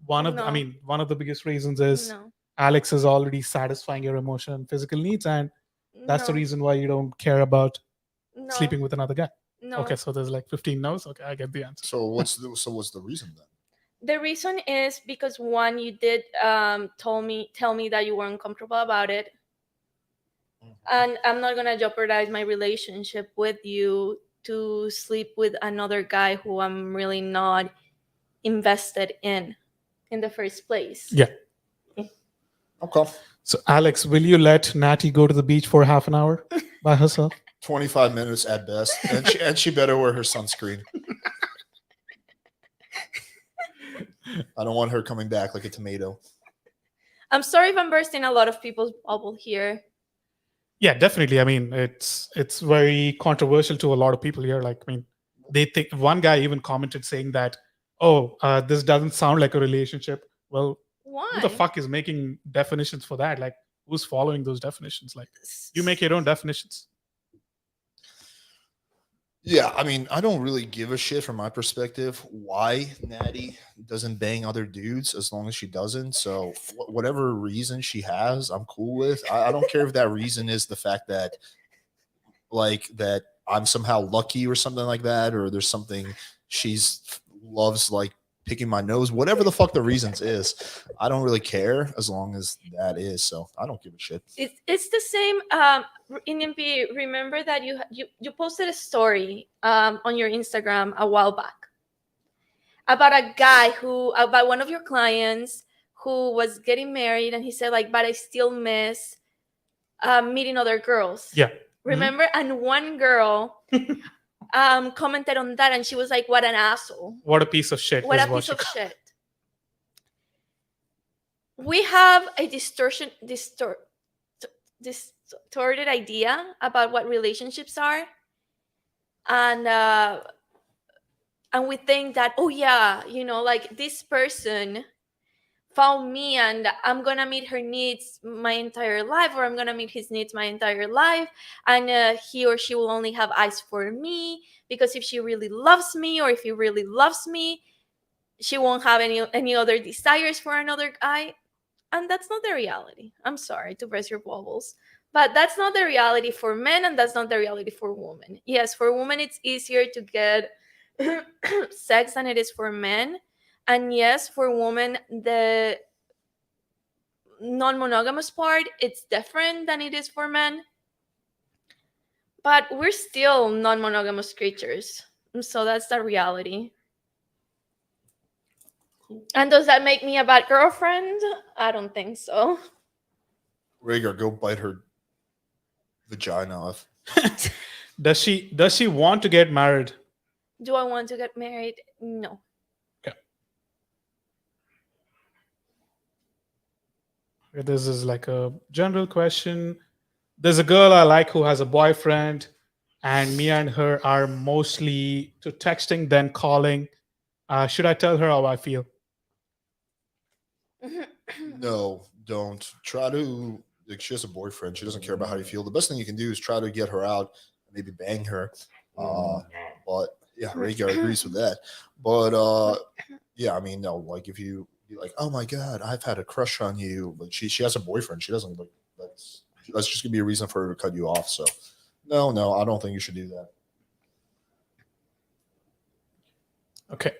one of the biggest reasons is no, Alex is already satisfying your emotional and physical needs, and that's the no, reason why you don't care about no, sleeping with another guy? no. Okay, so there's like 15 no's. Okay, I get the answer. so what's the reason then? The reason is because one, you did tell me that you were uncomfortable about it, and I'm not gonna jeopardize my relationship with you to sleep with another guy who I'm really not invested in the first place. Yeah. Okay. So Alex, will you let Natty go to the beach for half an hour by herself? 25 minutes at best, and she better wear her sunscreen. I don't want her coming back like a tomato. I'm sorry if I'm bursting a lot of people's bubble here. Yeah, definitely. I mean, it's very controversial to a lot of people here. Like, I mean, they think one guy even commented saying that, "Oh, this doesn't sound like a relationship." Well, Why? who the fuck is making definitions for that? Like, who's following those definitions? Like, you make your own definitions. Yeah, I mean, I don't really give a shit from my perspective why Natty doesn't bang other dudes as long as she doesn't. So whatever reason she has, I'm cool with. I don't care if that reason is the fact that that I'm somehow lucky or something like that, or there's something she's loves like picking my nose, whatever the fuck the reasons is. I don't really care as long as that is. So I don't give a shit. It's the same. In MP, remember that you posted a story on your Instagram a while back about a guy about one of your clients who was getting married, and he said like, but I still miss meeting other girls. Yeah. Remember? And one girl commented on that, and she was like, what an asshole. What a piece of shit. What is a what piece she of shit. We have a distorted idea about what relationships are, and we think that, oh yeah, like this person found me and I'm gonna meet her needs my entire life, or I'm gonna meet his needs my entire life, and he or she will only have eyes for me, because if she really loves me, or if he really loves me, she won't have any other desires for another guy. And that's not the reality. I'm sorry to burst your bubbles, but that's not the reality for men, and that's not the reality for women. Yes, for women it's easier to get sex than it is for men, and yes, for women the non-monogamous part, it's different than it is for men, but we're still non-monogamous creatures, so that's the reality. And does that make me a bad girlfriend? I don't think so. Rhaegar, go bite her vagina off. Does she want to get married? Do I want to get married? No. Okay. This is like a general question. There's a girl I like who has a boyfriend, and me and her are mostly to texting then calling. Should I tell her how I feel? No, don't. Try to like she has a boyfriend. She doesn't care about how you feel. The best thing you can do is try to get her out, maybe bang her. But yeah, Rhaegar agrees with that. But yeah, I mean, no, like if you be like, oh my god, I've had a crush on you, but she has a boyfriend. She doesn't like that's just gonna be a reason for her to cut you off. So no, I don't think you should do that. Okay.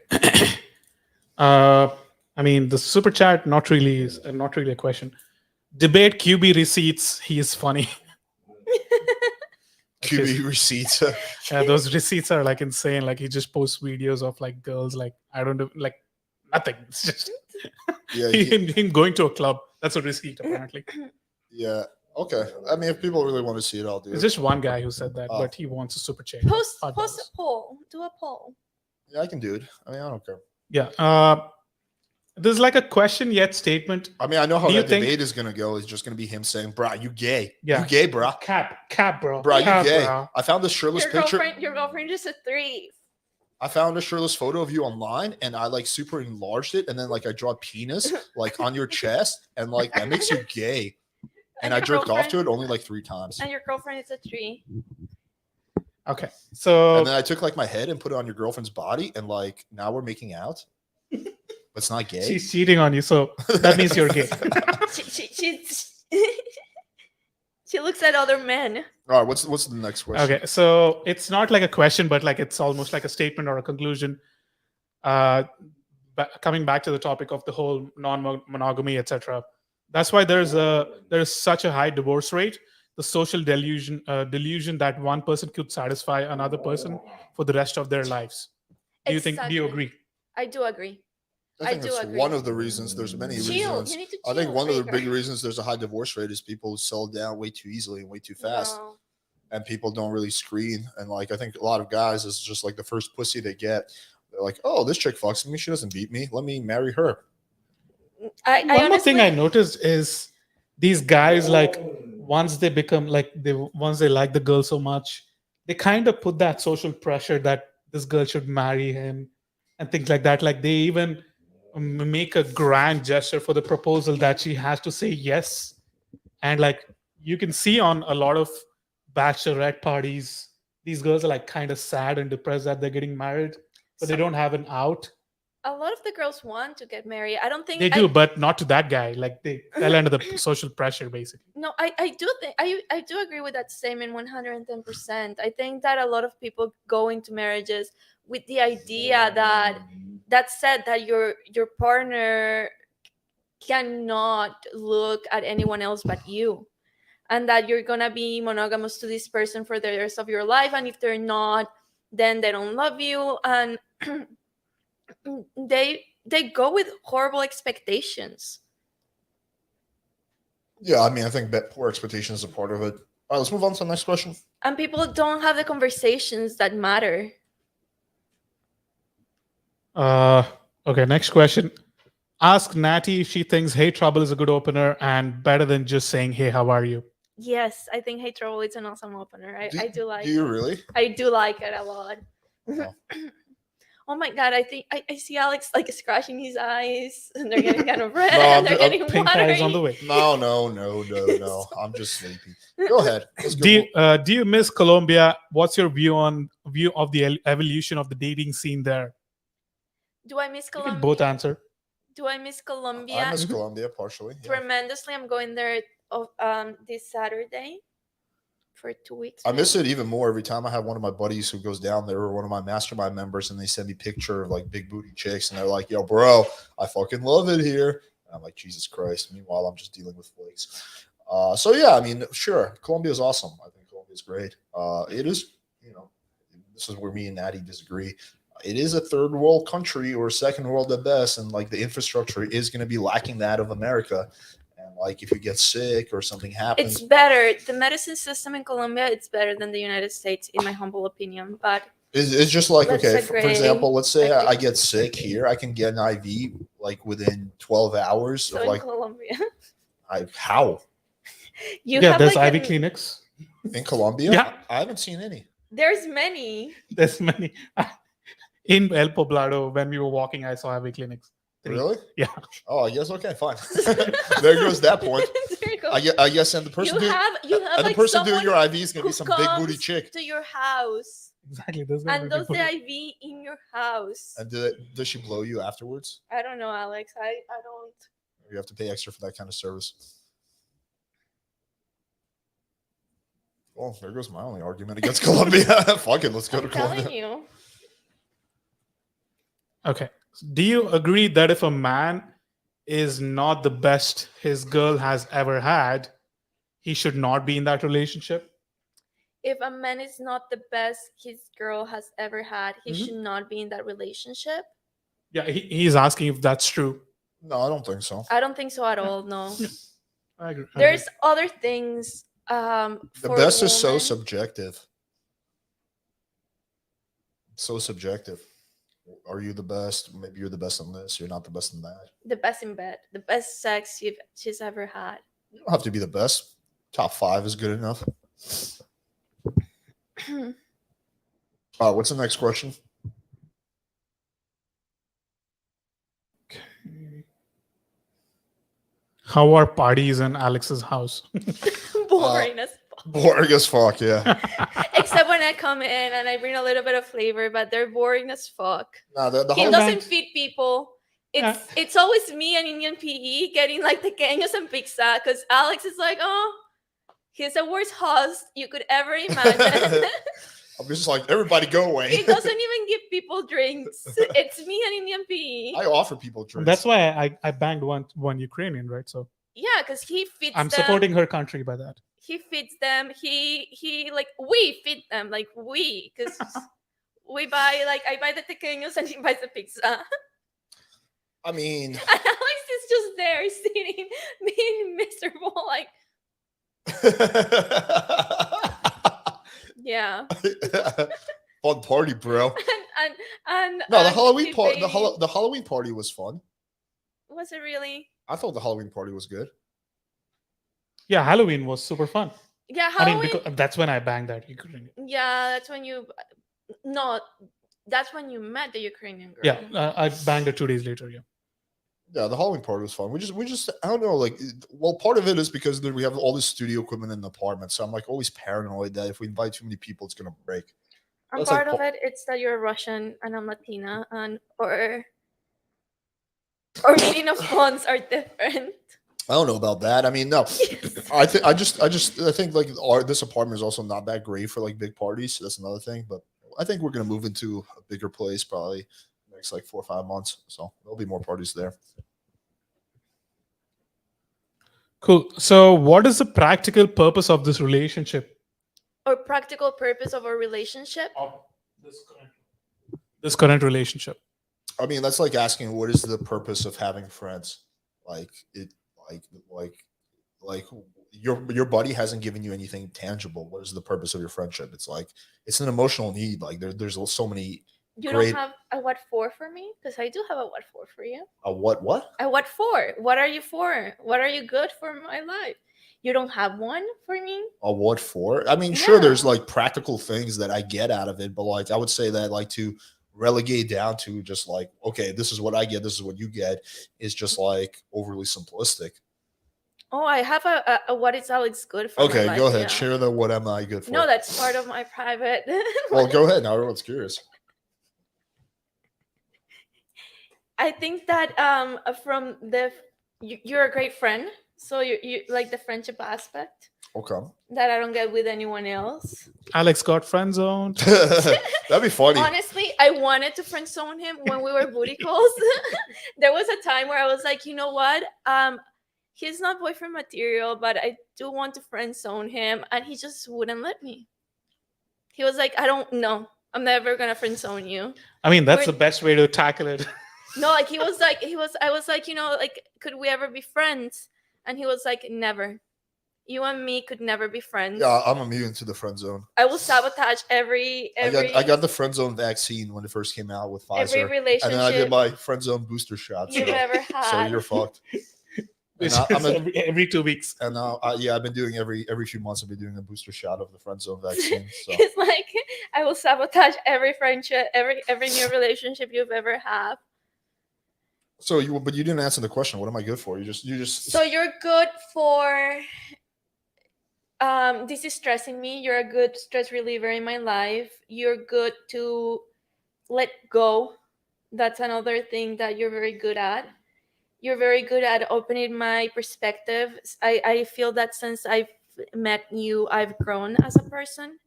I mean, the super chat not really a question. Debate QB receipts. He is funny. QB receipts. Yeah, those receipts are like insane. Like he just posts videos of like girls, like I don't know, like nothing. It's just Yeah, him going to a club. That's a receipt apparently. yeah. Okay. I mean, if people really want to see it, I'll do It's it. just one guy who said that, Oh. but he wants a super chat. Post $5. a poll. Do a poll. Yeah, I can do it. I mean, I don't care. Yeah. There's like a question yet statement. I mean, I know how Do you that think- debate is gonna go. It's just gonna be him saying, "Brah, you gay? Yeah. You gay, brah? Cap, bro. Brah, Cap, you gay?" bro. I found this shirtless picture. Your girlfriend just a 3. I found a shirtless photo of you online, and I like super enlarged it, and then like I draw penis like on your chest, and like that makes you gay. And I your jerked off to girlfriend- it only like 3 times. And your girlfriend is a 3. Okay. So And then I took like my head and put it on your girlfriend's body, and like now we're making out. But it's not gay. she's cheating on you, so that means you're gay. She looks at other men. All right, what's the next question? Okay, so it's not like a question, but like it's almost like a statement or a conclusion. Coming back to the topic of the whole non-monogamy, etc. That's why there's such a high divorce rate. The social delusion that one person could satisfy another person for the rest of their lives. Do you Exactly. agree? I do agree. I think I do that's agree. one of the reasons. There's many Chill. reasons. You need to I think chill, one of the Rhaegar. big reasons there's a high divorce rate is people settle down way too easily and way too fast, No. and people don't really screen. And like I think a lot of guys is just like the first pussy they get. They're like, oh, this chick fucks me. She doesn't beat me. Let me marry her. I One more honestly, thing I noticed is these guys, like once they become like once they like the girl so much, they kind of put that social pressure that this girl should marry him and things like that. Like they even make a grand gesture for the proposal that she has to say yes. And like you can see on a lot of bachelorette parties, these girls are like kind of sad and depressed that they're getting married, but they Some- don't have an out. A lot of the girls want to get married. I don't think They do, but not to that guy. Like they fell under the social pressure, basically. No, I do think I do agree with that statement 110%. I think that a lot of people go into marriages with the idea that said that your partner cannot look at anyone else but you, and that you're gonna be monogamous to this person for the rest of your life, and if they're not, then they don't love you, and they go with horrible expectations. Yeah, I mean, I think that poor expectation is a part of it. All right, let's move on to the next question. And people don't have the conversations that matter. Okay, next question. Ask Natty if she thinks "Hey Trouble" is a good opener and better than just saying "Hey, how are you." Yes, I think Hey Trouble is an awesome opener. I do like Do you really? I do like it a lot. Oh. Oh my god, I think I see Alex like scratching his eyes and they're getting kind of red No, and they're I'm getting Pink eye is on the watery. way. No. I'm just sleepy. Go ahead. Let's go. Do you miss Colombia? What's your view of the evolution of the dating scene there? Do I miss You can Colombia? both answer. Do I miss Colombia? I miss Colombia partially. Yeah. Tremendously. I'm going there this Saturday for 2 weeks. I miss it even more every time I have one of my buddies who goes down there or one of my mastermind members and they send me picture of like big booty chicks and they're like, yo, bro, I fucking love it here. And I'm like, Jesus Christ. Meanwhile, I'm just dealing with flakes. So yeah, I mean, sure. Colombia is awesome. I think Colombia is great. It is, this is where me and Natty disagree. It is a third world country or second world at best. And like the infrastructure is going to be lacking that of America. And like if you get sick or something happens, It's better. The medicine system in Colombia, it's better than the United States, in my humble opinion. But it's just like, Let's okay, for agree. example, let's say Agree. I get sick here, I can get an IV like within 12 hours so of in like, Colombia, how? you Yeah, have there's like IV clinics. In Colombia? Yeah. I haven't seen any. There's many. There's many. In El Poblado, when we were walking, I saw IV clinics. 3. Really? Yeah. Oh, I guess, okay, fine. There goes that point. There you go. I guess, and the person you doing, have and the like person doing someone your IV is going to who be some big booty comes chick. to your house Exactly. There's gonna and be does the people- IV in your house. And does she blow you afterwards? I don't know, Alex. I don't. You have to pay extra for that kind of service. Well, there goes my only argument against Colombia. Fuck it, let's go to I'm telling Colombia. you. Okay. Do you agree that if a man is not the best his girl has ever had, he should not be in that relationship? If a man is not the best his girl has ever had, he Mhm. should not be in that relationship. Yeah, he's asking if that's true. No, I don't think so. I don't think so at all. No. Yeah. I agree. There's other things. The For best is so women. subjective. So subjective. Are you the best? Maybe you're the best in this. You're not the best in that. The best in bed, the best sex she's ever had. You don't have to be the best. Top 5 is good enough. What's the next question? How are parties in Alex's house? Boring as fuck. Boring as fuck, yeah. Except when I come in and I bring a little bit of flavor, but they're boring as fuck. No, the He whole doesn't feed people. Yeah. It's always me and Indian PE getting like pequeños and pizza because Alex is like, oh, he's the worst host you could ever imagine. I'm just like, everybody go He away. doesn't even give people drinks. It's me and Indian PE. I offer people drinks. That's why I banged one Ukrainian, right? So Yeah, because he feeds I'm them. supporting her country by that. He feeds them. He like we feed them like we because we buy like I buy the pequeños and he buys the pizza. I mean, And Alex is just there sitting, being miserable. Like, yeah. fun party, bro. And No, the Halloween party. debating- The Halloween party was fun. Was it really? I thought the Halloween party was good. Yeah, Halloween was super fun. Yeah, I Halloween. mean, because that's when I banged that Ukrainian. Yeah, that's when you. No, that's when you met the Ukrainian girl. Yeah, I banged her 2 days later. Yeah. Yeah, the Halloween party was fun. We just I don't know, like, well, part of it is because we have all this studio equipment in the apartment, so I'm like always paranoid that if we invite too many people, it's gonna break. And That's like part of it, it's that you're Russian and I'm Latina, and or meaning of fonts are different. I don't know about that. I mean, no, Yes. I think like this apartment is also not that great for like big parties. So that's another thing. But I think we're gonna move into a bigger place probably next like 4 or 5 months. So there'll be more parties there. Cool. So, what is the practical purpose of this relationship? Or practical purpose of a relationship. Of this current relationship. I mean, that's like asking what is the purpose of having friends? Like it, like like like your buddy hasn't given you anything tangible. What is the purpose of your friendship? It's like it's an emotional need. Like there's so many You great. don't have a what for me? Because I do have a what for you. A what? A what for? What are you for? What are you good for my life? You don't have one for me? A what for? I mean, sure, there's Yeah. like practical things that I get out of it, but like I would say that like to relegate down to just like, okay, this is what I get, this is what you get, is just like overly simplistic. Oh, I have a what is Alex good for my Okay, life? go ahead. Yeah. Share the what am I good for? No, that's part of my private. Well, go ahead. Now everyone's curious. I think that from you're a great friend, so you like the friendship aspect Okay. that I don't get with anyone else. Alex got friend zoned. That'd be funny. Honestly, I wanted to friend zone him when we were booty calls. There was a time where I was like, you know what? He's not boyfriend material, but I do want to friend zone him, and he just wouldn't let me. He was like, I don't know. I'm never gonna friend zone you. I mean, that's We're- the best way to tackle it. No, like I was like, like, could we ever be friends? And he was like, never. You and me could never be friends. Yeah, I'm immune to the friend zone. I will sabotage every I got the friend zone vaccine when it first came out with every Pfizer, and relationship then I did my friend zone booster shot. you've So, ever so had. you're fucked. Which And is every 2 weeks. And now, yeah, I've been doing every few months. I've been doing a booster shot of the friend zone vaccine. So It's like I will sabotage every friendship, every new relationship you've ever had. So but you didn't answer the question. What am I good for? You just. So you're good for this is stressing me. You're a good stress reliever in my life. You're good to let go. That's another thing that you're very good at. You're very good at opening my perspective. I feel that since I've met you, I've grown as a person,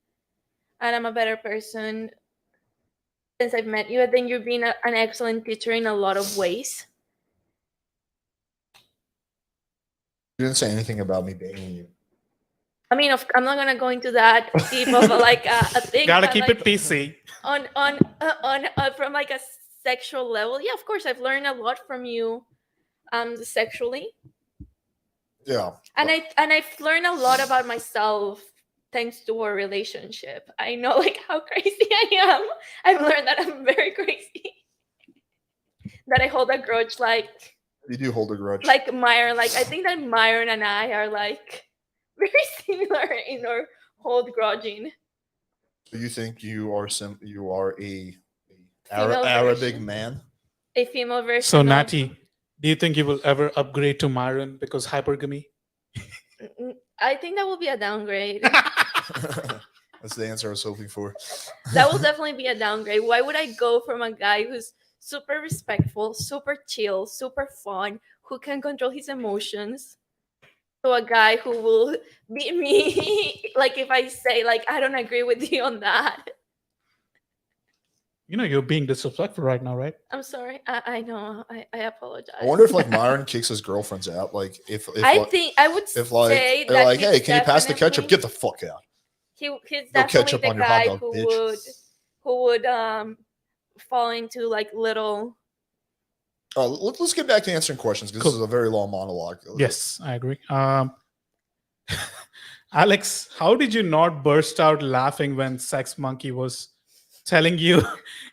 and I'm a better person since I've met you. I think you've been an excellent teacher in a lot of ways. You didn't say anything about me banging you. I mean, I'm not gonna go into that deep of like a thing. Gotta but, keep like, it PC. on from like a sexual level. Yeah, of course, I've learned a lot from you, sexually, Yeah. and I've learned a lot about myself thanks to our relationship. I know like how crazy I am. I've learned that I'm very crazy. That I hold a grudge like You do hold a grudge. Myron. Like I think that Myron and I are like very similar in our hold grudging. So you think you are a Female Arabic version. man? A female version. So, of- Natty, do you think you will ever upgrade to Myron because hypergamy? I think that will be a downgrade. That's the answer I was hoping for. That will definitely be a downgrade. Why would I go from a guy who's super respectful, super chill, super fun, who can control his emotions, to a guy who will beat me like if I say like I don't agree with you on that? You know, you're being disrespectful right now, right? I'm sorry. I know. I apologize. I wonder if like Myron kicks his girlfriends out. Like if I like, think I would if like say they're that like, he's hey, can you pass the ketchup? definitely- Get the fuck out. He's No definitely ketchup the on your hot guy dog, bitch. who would fall into like little. Let's get back to answering questions because Cool. this is a very long monologue. Yes, I agree. Alex, how did you not burst out laughing when Sex Monkey was telling you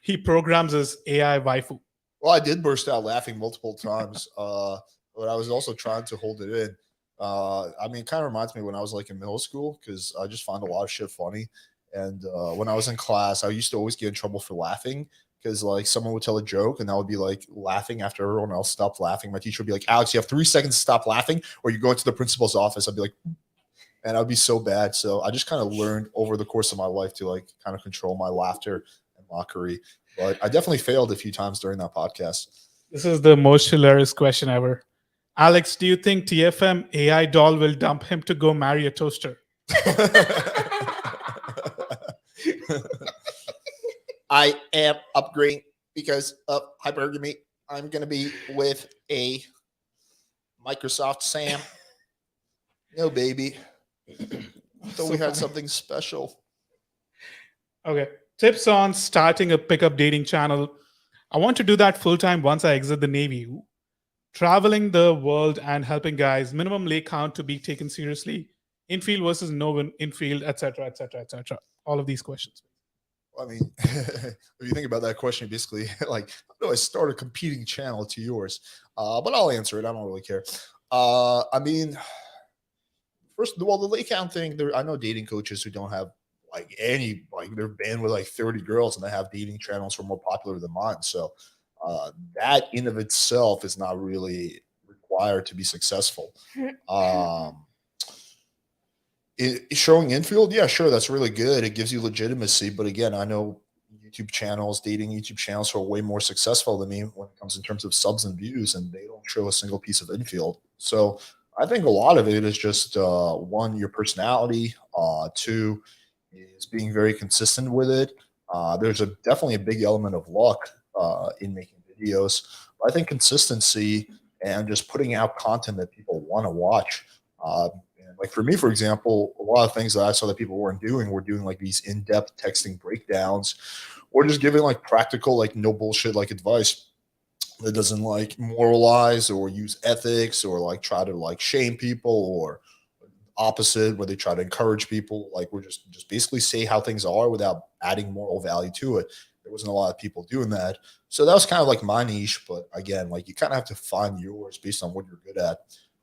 he programs his AI waifu? Well, I did burst out laughing multiple times, but I was also trying to hold it in. I mean, it kind of reminds me when I was like in middle school because I just find a lot of shit funny. And when I was in class, I used to always get in trouble for laughing because like someone would tell a joke and I would be like laughing after everyone else stopped laughing. My teacher would be like, Alex, you have 3 seconds to stop laughing or you go into the principal's office. I'd be like, and I'd be so bad. So I just kind of learned over the course of my life to like kind of control my laughter and mockery. But I definitely failed a few times during that podcast. This is the most hilarious question ever. Alex, do you think TFM AI doll will dump him to go marry a toaster? I am upgrading because of hypergamy. I'm going to be with a Microsoft Sam. No, baby. So we had something special. Okay. Tips on starting a pickup dating channel. I want to do that full time once I exit the Navy. Traveling the world and helping guys. Minimum lay count to be taken seriously. Infield versus no infield, etc., etc., etc. All of these questions. I mean, if you think about that question, basically, like, how do I start a competing channel to yours? But I'll answer it. I don't really care. I mean, first of all, the lay count thing. I know dating coaches who don't have like any, like they're banned with like 30 girls and they have dating channels who are more popular than mine. So that in of itself is not really required to be successful. Showing infield, yeah, sure, that's really good. It gives you legitimacy. But again, I know YouTube channels, dating YouTube channels who are way more successful than me when it comes in terms of subs and views, and they don't show a single piece of infield. So I think a lot of it is just one, your personality, two, is being very consistent with it. There's definitely a big element of luck in making videos. But I think consistency and just putting out content that people want to watch. Like for me, for example, a lot of things that I saw that people weren't doing were doing like these in-depth texting breakdowns or just giving like practical, like no bullshit, like advice that doesn't like moralize or use ethics or like try to like shame people or opposite where they try to encourage people. Like we're just basically say how things are without adding moral value to it. There wasn't a lot of people doing that. So that was kind of like my niche. But again, like you kind of have to find yours based on what you're good at,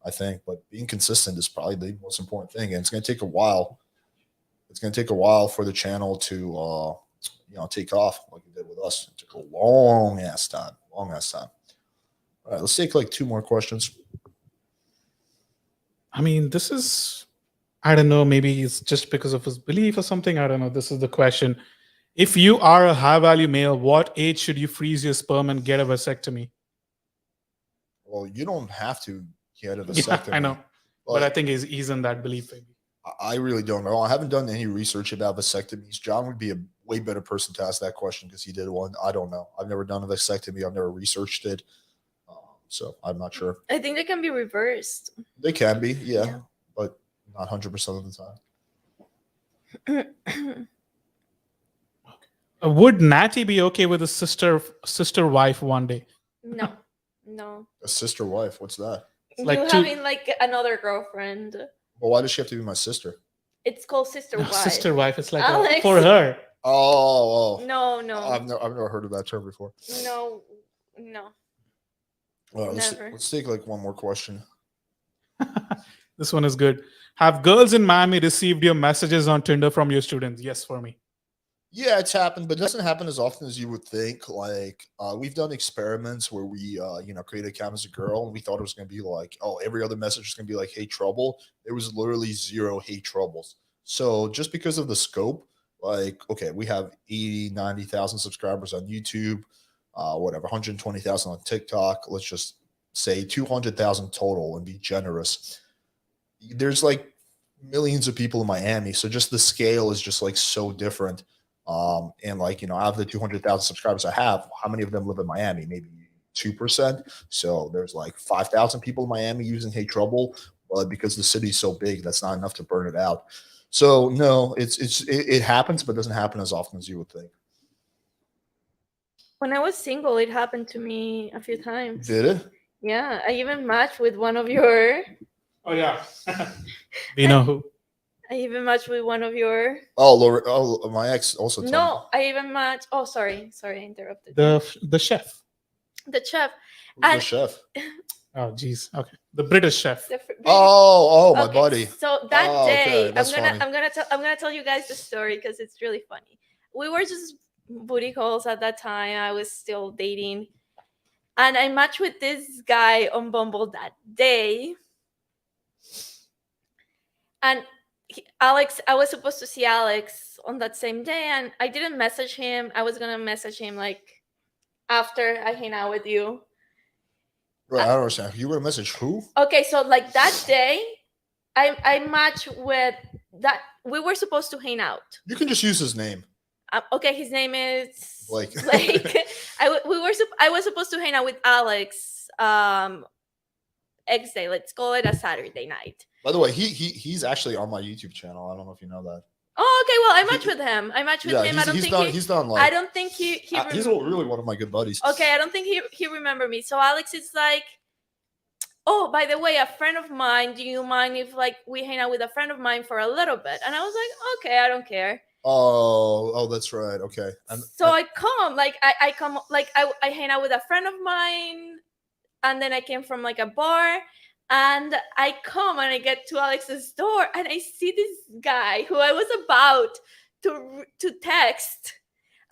I think. But being consistent is probably the most important thing. And it's going to take a while. It's going to take a while for the channel to, take off like it did with us. It took a long ass time. All right, let's take like 2 more questions. I mean, this is, I don't know, maybe it's just because of his belief or something. I don't know. This is the question. If you are a high value male, what age should you freeze your sperm and get a vasectomy? Well, you don't have to get a Yeah, vasectomy. I know. But I think he's in that belief. Maybe. I really don't know. I haven't done any research about vasectomies. John would be a way better person to ask that question because he did one. I don't know. I've never done a vasectomy. I've never researched it. So I'm not sure. I think they can be reversed. They can be, yeah. But not 100% of the time. Would Natty be okay with a sister wife one day? No. A sister wife? What's that? Like you having like another girlfriend. Well, why does she have to be my sister? It's called sister wife. Sister wife. It's like Alex. for her. Oh. No. I've never heard of that term before. No. All right, let's take like one more question. This one is good. Have girls in Miami received your messages on Tinder from your students? Yes, for me. Yeah, it's happened, but it doesn't happen as often as you would think. Like we've done experiments where we, create an account as a girl, and we thought it was going to be like, oh, every other message is going to be like, hey, trouble. There was literally 0 hey troubles. So just because of the scope, like, okay, we have 80, 90,000 subscribers on YouTube, 120,000 on TikTok. Let's just say 200,000 total and be generous. There's like millions of people in Miami. So just the scale is just like so different. And like, out of the 200,000 subscribers I have, how many of them live in Miami? Maybe 2%. So there's like 5,000 people in Miami using Hey Trouble, but because the city's so big, that's not enough to burn it out. So no, it happens, but doesn't happen as often as you would think. When I was single, it happened to me a few times. Did it? Yeah, I even matched with one of your. Oh yeah. You know who? I even matched with one of your. Oh, Laura, my ex also. No, I even matched. Oh, sorry, I interrupted. The chef. The chef. Who's the chef? Oh, geez. Okay, the British chef. My buddy. So that day, okay. I'm gonna tell you guys the story because it's really funny. We were just booty calls at that time. I was still dating. And I matched with this guy on Bumble that day. And Alex, I was supposed to see Alex on that same day, and I didn't message him. I was gonna message him like after I hang out with you. Right, I don't understand. You were a message who? Okay, so like that day, I matched with that. We were supposed to hang out. You can just use his name. Okay, his name is Blake. Blake. I was supposed to hang out with Alex X day. Let's call it a Saturday night. By the way, he's actually on my YouTube channel. I don't know if you know that. Oh, okay. Well, I matched with him. I matched with him. He's done like. I don't think he he's really one of my good buddies. Okay, I don't think he remembered me. So Alex is like, oh, by the way, a friend of mine. Do you mind if like we hang out with a friend of mine for a little bit? And I was like, okay, I don't care. Oh, that's right. Okay. I come, like I come, like I hang out with a friend of mine, and then I came from like a bar, and I come and I get to Alex's door, and I see this guy who I was about to text,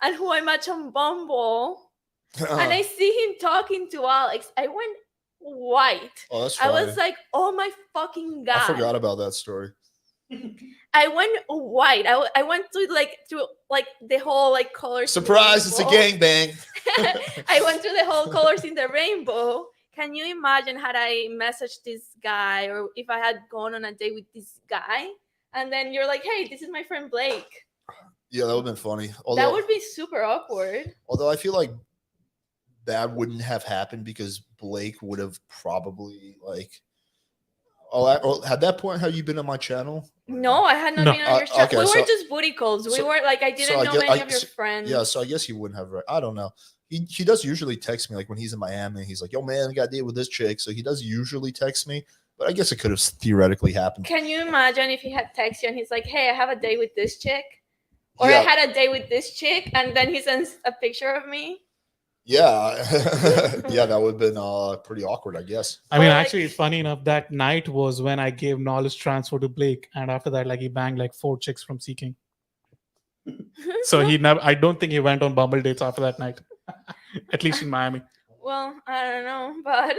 and who I match on Bumble, and I see him talking to Alex. I went white. Oh, that's funny. I was like, oh my fucking God. I forgot about that story. I went white. I went through the whole like colors. Surprise! It's a gangbang. I went through the whole colors in the rainbow. Can you imagine had I messaged this guy, or if I had gone on a date with this guy, and then you're like, "Hey, this is my friend Blake." Yeah, that would have been funny. That would be super awkward. Although I feel like that wouldn't have happened because Blake would have probably like. Oh, at that point, have you been on my channel? No, I had not been on your channel. Okay, we were just booty calls. We weren't like I didn't know any of your friends. Yeah, so I guess he wouldn't have. I don't know. He does usually text me like when he's in Miami. He's like, "Yo, man, I got a date with this chick." So he does usually text me, but I guess it could have theoretically happened. Can you imagine if he had texted you and he's like, "Hey, I have a date with this chick," or yeah. "I had a date with this chick," and then he sends a picture of me? Yeah, yeah, that would have been pretty awkward, I guess. I mean, actually, funny enough, that night was when I gave knowledge transfer to Blake, and after that, like he banged like 4 chicks from Seeking. So he never. I don't think he went on Bumble dates after that night, at least in Miami. Well, I don't know, but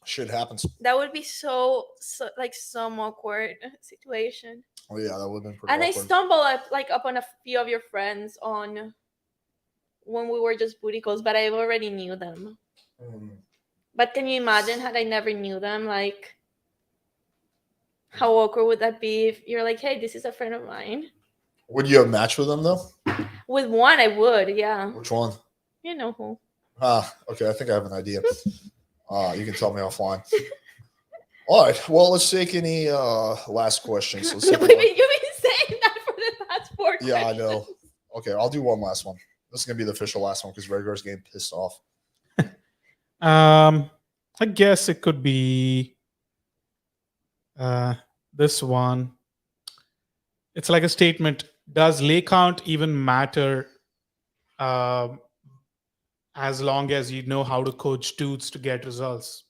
shit happens. That would be so some awkward situation. Oh yeah, that would have been pretty. And awkward. I stumbled up on a few of your friends on. When we were just booty calls, but I already knew them. But can you imagine had I never knew them? Like, how awkward would that be if you're like, "Hey, this is a friend of mine." Would you have matched with them though? With one, I would. Yeah. Which one? You know who? Okay. I think I have an idea. You can tell me offline. All right. Well, let's take any last questions. You've been saying that for the last 4 questions. Yeah, I know. Okay, I'll do one last one. This is gonna be the official last one because Rhaegar's getting pissed off. I guess it could be this one. It's like a statement. Does lay count even matter as long as you know how to coach dudes to get results?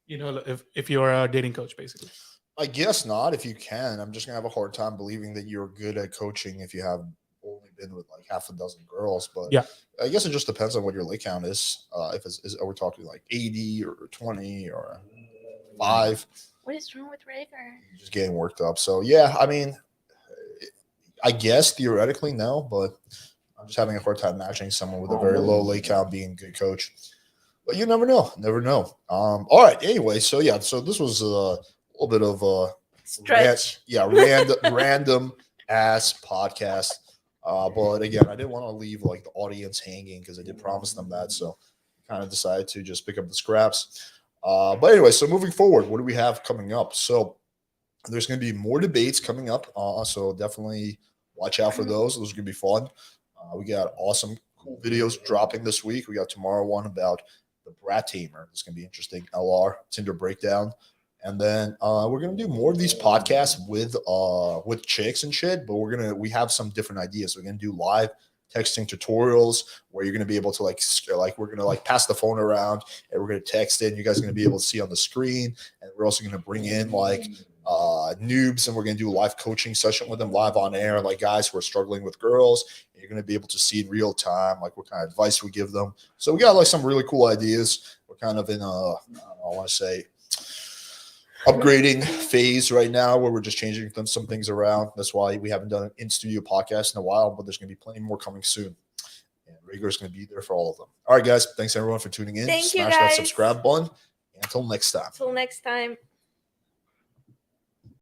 You know, if you're a dating coach, basically. I guess not. If you can, I'm just gonna have a hard time believing that you're good at coaching if you have only been with like half a dozen girls. But yeah, I guess it just depends on what your lay count is. If are we talking like 80 or 20 or 5? What is wrong with Rhaegar? Just getting worked up. So yeah, I mean, I guess theoretically no, but I'm just having a hard time matching someone with a very low lay count being a good coach. But you never know. Never know. All right. Anyway, so yeah, so this was a little bit of a stretch. Random ass podcast. But again, I didn't want to leave like the audience hanging because I did promise them that. So I kind of decided to just pick up the scraps. But anyway, so moving forward, what do we have coming up? So there's going to be more debates coming up. So definitely watch out for those. Those are going to be fun. We got awesome, cool videos dropping this week. We got tomorrow one about the Brat Tamer. It's going to be interesting. LR, Tinder breakdown. And then we're gonna do more of these podcasts with chicks and shit, but we have some different ideas. We're gonna do live texting tutorials where you're gonna be able to we're gonna pass the phone around and we're gonna text it. And you guys are gonna be able to see on the screen, and we're also gonna bring in noobs, and we're going to do a live coaching session with them live on air, like guys who are struggling with girls. You're going to be able to see in real time like what kind of advice we give them. So we got like some really cool ideas. We're kind of in a, I want to say, upgrading phase right now where we're just changing some things around. That's why we haven't done an in-studio podcast in a while, but there's going to be plenty more coming soon. And Rhaegar's going to be there for all of them. All right, guys. Thanks everyone for tuning in. Thank you, Smash that guys. subscribe button. And until next time. Till next time.